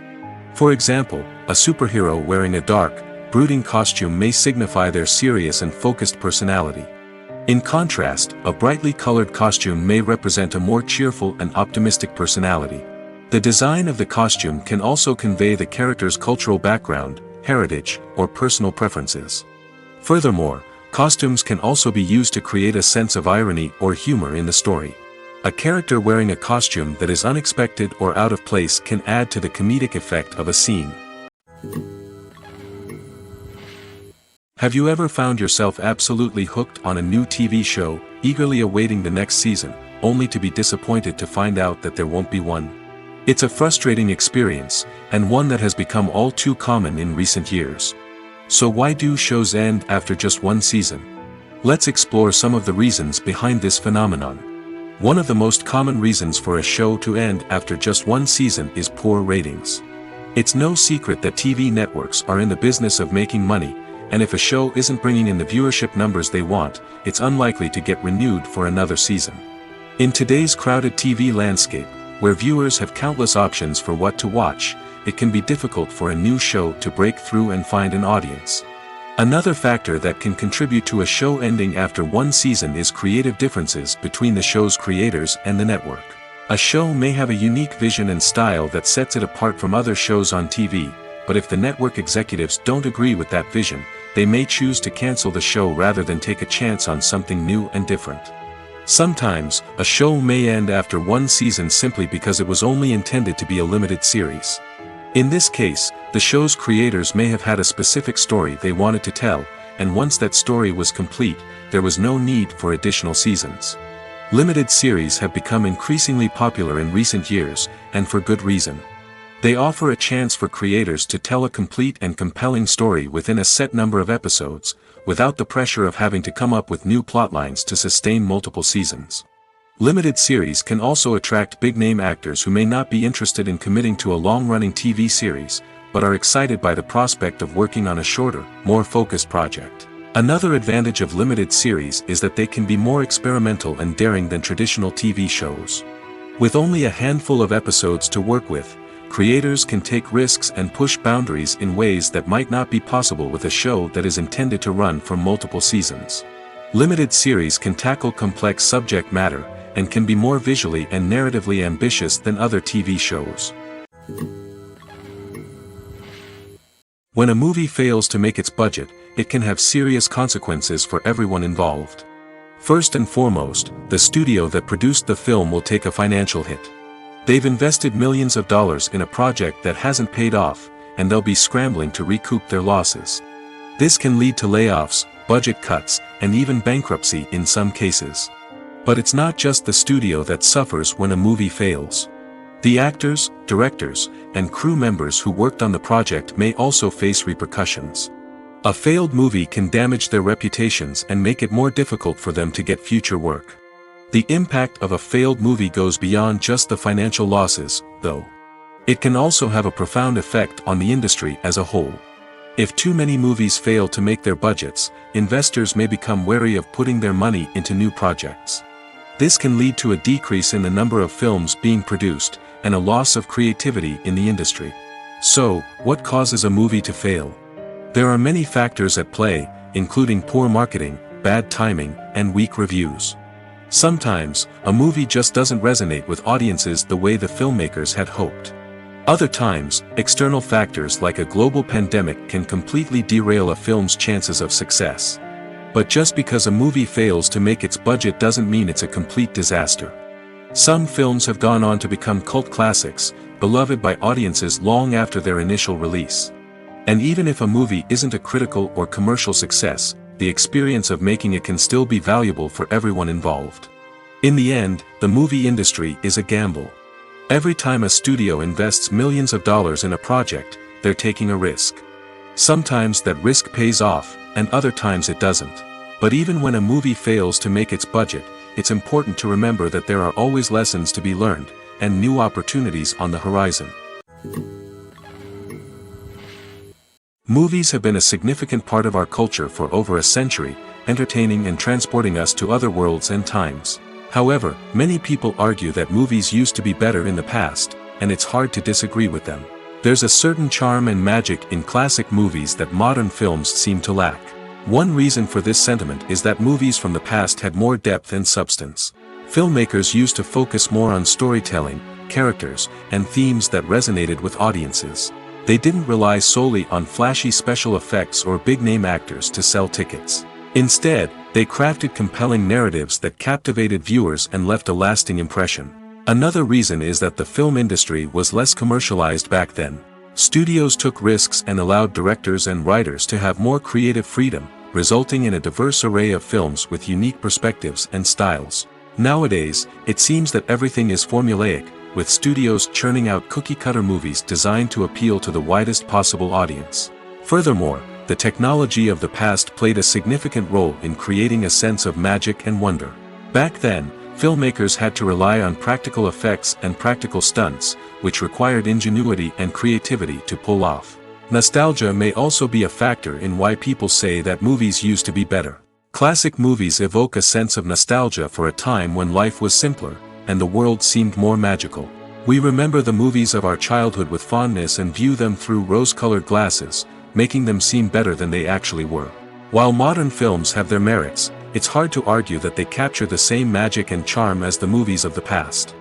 For example, a superhero wearing a dark, brooding costume may signify their serious and focused personality. In contrast, a brightly colored costume may represent a more cheerful and optimistic personality. The design of the costume can also convey the character's cultural background, heritage, or personal preferences. Furthermore, costumes can also be used to create a sense of irony or humor in the story. A character wearing a costume that is unexpected or out of place can add to the comedic effect of a scene. Have you ever found yourself absolutely hooked on a new TV show, eagerly awaiting the next season, only to be disappointed to find out that there won't be one? It's a frustrating experience, and one that has become all too common in recent years. So why do shows end after just one season? Let's explore some of the reasons behind this phenomenon. One of the most common reasons for a show to end after just one season is poor ratings. It's no secret that TV networks are in the business of making money, and if a show isn't bringing in the viewership numbers they want, it's unlikely to get renewed for another season. In today's crowded TV landscape, where viewers have countless options for what to watch, it can be difficult for a new show to break through and find an audience. Another factor that can contribute to a show ending after one season is creative differences between the show's creators and the network. A show may have a unique vision and style that sets it apart from other shows on TV, but if the network executives don't agree with that vision, they may choose to cancel the show rather than take a chance on something new and different. Sometimes, a show may end after one season simply because it was only intended to be a limited series. In this case, the show's creators may have had a specific story they wanted to tell, and once that story was complete, there was no need for additional seasons. Limited series have become increasingly popular in recent years, and for good reason. They offer a chance for creators to tell a complete and compelling story within a set number of episodes, without the pressure of having to come up with new plotlines to sustain multiple seasons. Limited series can also attract big-name actors who may not be interested in committing to a long-running TV series, but are excited by the prospect of working on a shorter, more focused project. Another advantage of limited series is that they can be more experimental and daring than traditional TV shows. With only a handful of episodes to work with, creators can take risks and push boundaries in ways that might not be possible with a show that is intended to run for multiple seasons. Limited series can tackle complex subject matter, and can be more visually and narratively ambitious than other TV shows. When a movie fails to make its budget, it can have serious consequences for everyone involved. First and foremost, the studio that produced the film will take a financial hit. They've invested millions of dollars in a project that hasn't paid off, and they'll be scrambling to recoup their losses. This can lead to layoffs, budget cuts, and even bankruptcy in some cases. But it's not just the studio that suffers when a movie fails. The actors, directors, and crew members who worked on the project may also face repercussions. A failed movie can damage their reputations and make it more difficult for them to get future work. The impact of a failed movie goes beyond just the financial losses, though. It can also have a profound effect on the industry as a whole. If too many movies fail to make their budgets, investors may become wary of putting their money into new projects. This can lead to a decrease in the number of films being produced, and a loss of creativity in the industry. So, what causes a movie to fail? There are many factors at play, including poor marketing, bad timing, and weak reviews. Sometimes, a movie just doesn't resonate with audiences the way the filmmakers had hoped. Other times, external factors like a global pandemic can completely derail a film's chances of success. But just because a movie fails to make its budget doesn't mean it's a complete disaster. Some films have gone on to become cult classics, beloved by audiences long after their initial release. And even if a movie isn't a critical or commercial success, the experience of making it can still be valuable for everyone involved. In the end, the movie industry is a gamble. Every time a studio invests millions of dollars in a project, they're taking a risk. Sometimes that risk pays off, and other times it doesn't. But even when a movie fails to make its budget, it's important to remember that there are always lessons to be learned, and new opportunities on the horizon. Movies have been a significant part of our culture for over a century, entertaining and transporting us to other worlds and times. However, many people argue that movies used to be better in the past, and it's hard to disagree with them. There's a certain charm and magic in classic movies that modern films seem to lack. One reason for this sentiment is that movies from the past had more depth and substance. Filmmakers used to focus more on storytelling, characters, and themes that resonated with audiences. They didn't rely solely on flashy special effects or big-name actors to sell tickets. Instead, they crafted compelling narratives that captivated viewers and left a lasting impression. Another reason is that the film industry was less commercialized back then. Studios took risks and allowed directors and writers to have more creative freedom, resulting in a diverse array of films with unique perspectives and styles. Nowadays, it seems that everything is formulaic, with studios churning out cookie-cutter movies designed to appeal to the widest possible audience. Furthermore, the technology of the past played a significant role in creating a sense of magic and wonder. Back then, filmmakers had to rely on practical effects and practical stunts, which required ingenuity and creativity to pull off. Nostalgia may also be a factor in why people say that movies used to be better. Classic movies evoke a sense of nostalgia for a time when life was simpler, and the world seemed more magical. We remember the movies of our childhood with fondness and view them through rose-colored glasses, making them seem better than they actually were. While modern films have their merits, it's hard to argue that they capture the same magic and charm as the movies of the past.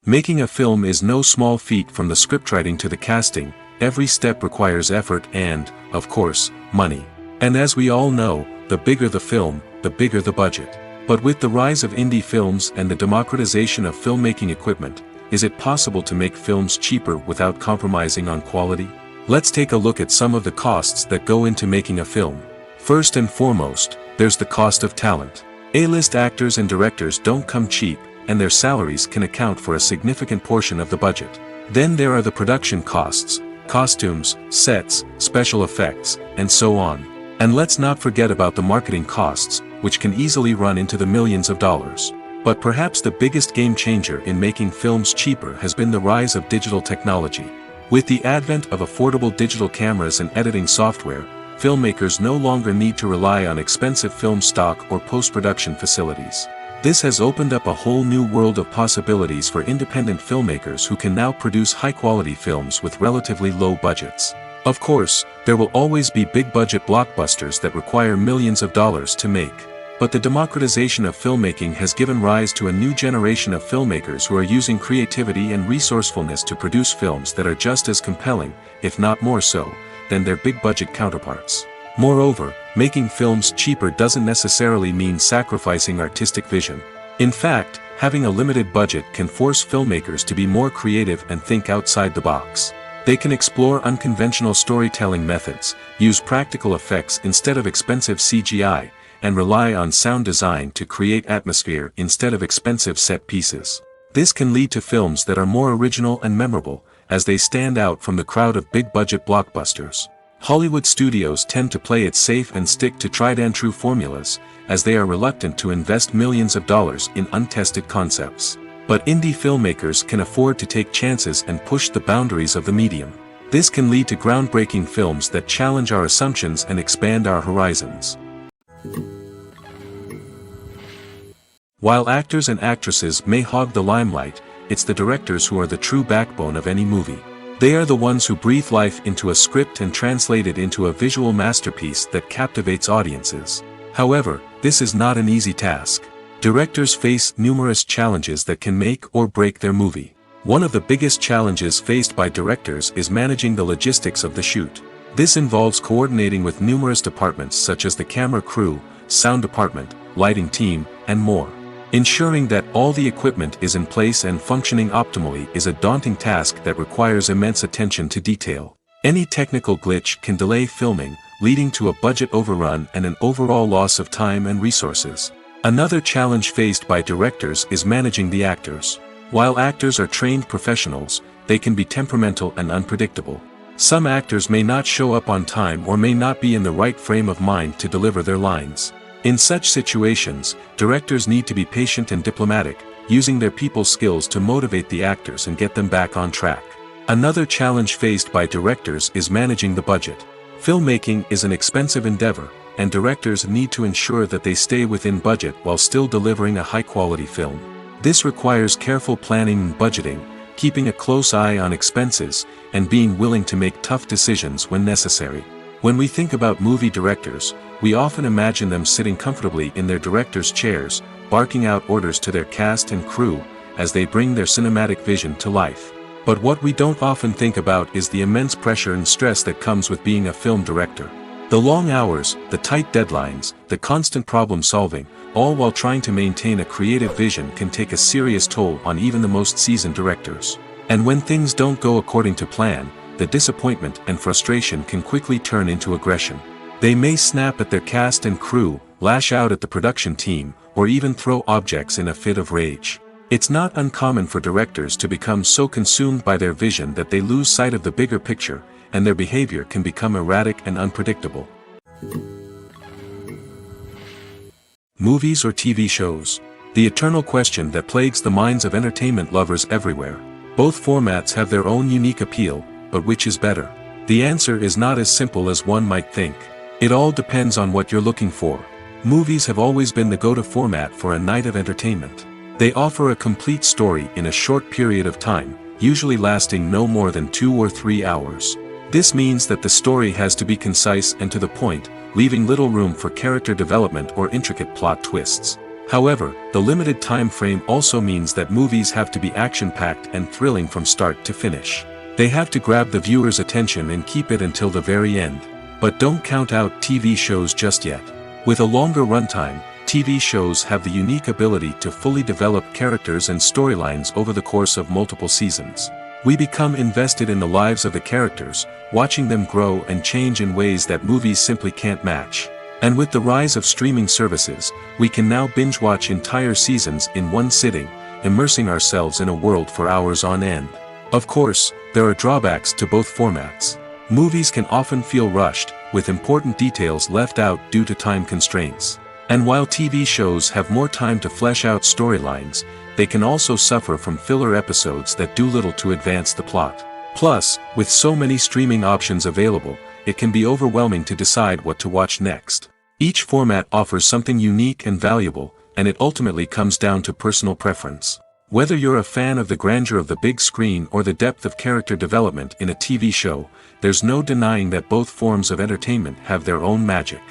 Making a film is no small feat. From the scriptwriting to the casting, every step requires effort and, of course, money. And as we all know, the bigger the film, the bigger the budget. But with the rise of indie films and the democratization of filmmaking equipment, is it possible to make films cheaper without compromising on quality? Let's take a look at some of the costs that go into making a film. First and foremost, there's the cost of talent. A-list actors and directors don't come cheap, and their salaries can account for a significant portion of the budget. Then there are the production costs, costumes, sets, special effects, and so on. And let's not forget about the marketing costs, which can easily run into the millions of dollars. But perhaps the biggest game changer in making films cheaper has been the rise of digital technology. With the advent of affordable digital cameras and editing software, filmmakers no longer need to rely on expensive film stock or post-production facilities. This has opened up a whole new world of possibilities for independent filmmakers who can now produce high-quality films with relatively low budgets. Of course, there will always be big-budget blockbusters that require millions of dollars to make. But the democratization of filmmaking has given rise to a new generation of filmmakers who are using creativity and resourcefulness to produce films that are just as compelling, if not more so, than their big-budget counterparts. Moreover, making films cheaper doesn't necessarily mean sacrificing artistic vision. In fact, having a limited budget can force filmmakers to be more creative and think outside the box. They can explore unconventional storytelling methods, use practical effects instead of expensive CGI, and rely on sound design to create atmosphere instead of expensive set pieces. This can lead to films that are more original and memorable, as they stand out from the crowd of big-budget blockbusters. Hollywood studios tend to play it safe and stick to tried-and-true formulas, as they are reluctant to invest millions of dollars in untested concepts. But indie filmmakers can afford to take chances and push the boundaries of the medium. This can lead to groundbreaking films that challenge our assumptions and expand our horizons. While actors and actresses may hog the limelight, it's the directors who are the true backbone of any movie. They are the ones who breathe life into a script and translate it into a visual masterpiece that captivates audiences. However, this is not an easy task. Directors face numerous challenges that can make or break their movie. One of the biggest challenges faced by directors is managing the logistics of the shoot. This involves coordinating with numerous departments such as the camera crew, sound department, lighting team, and more. Ensuring that all the equipment is in place and functioning optimally is a daunting task that requires immense attention to detail. Any technical glitch can delay filming, leading to a budget overrun and an overall loss of time and resources. Another challenge faced by directors is managing the actors. While actors are trained professionals, they can be temperamental and unpredictable. Some actors may not show up on time or may not be in the right frame of mind to deliver their lines. In such situations, directors need to be patient and diplomatic, using their people skills to motivate the actors and get them back on track. Another challenge faced by directors is managing the budget. Filmmaking is an expensive endeavor, and directors need to ensure that they stay within budget while still delivering a high-quality film. This requires careful planning and budgeting, keeping a close eye on expenses, and being willing to make tough decisions when necessary. When we think about movie directors, we often imagine them sitting comfortably in their director's chairs, barking out orders to their cast and crew, as they bring their cinematic vision to life. But what we don't often think about is the immense pressure and stress that comes with being a film director. The long hours, the tight deadlines, the constant problem solving, all while trying to maintain a creative vision can take a serious toll on even the most seasoned directors. And when things don't go according to plan, the disappointment and frustration can quickly turn into aggression. They may snap at their cast and crew, lash out at the production team, or even throw objects in a fit of rage. It's not uncommon for directors to become so consumed by their vision that they lose sight of the bigger picture, and their behavior can become erratic and unpredictable. Movies or TV shows? The eternal question that plagues the minds of entertainment lovers everywhere. Both formats have their own unique appeal, but which is better? The answer is not as simple as one might think. It all depends on what you're looking for. Movies have always been the go-to format for a night of entertainment. They offer a complete story in a short period of time, usually lasting no more than 2 or 3 hours. This means that the story has to be concise and to the point, leaving little room for character development or intricate plot twists. However, the limited time frame also means that movies have to be action-packed and thrilling from start to finish. They have to grab the viewer's attention and keep it until the very end. But don't count out TV shows just yet. With a longer runtime, TV shows have the unique ability to fully develop characters and storylines over the course of multiple seasons. We become invested in the lives of the characters, watching them grow and change in ways that movies simply can't match. And with the rise of streaming services, we can now binge-watch entire seasons in one sitting, immersing ourselves in a world for hours on end. Of course, there are drawbacks to both formats. Movies can often feel rushed, with important details left out due to time constraints. And while TV shows have more time to flesh out storylines, they can also suffer from filler episodes that do little to advance the plot. Plus, with so many streaming options available, it can be overwhelming to decide what to watch next. Each format offers something unique and valuable, and it ultimately comes down to personal preference. Whether you're a fan of the grandeur of the big screen or the depth of character development in a TV show, there's no denying that both forms of entertainment have their own magic.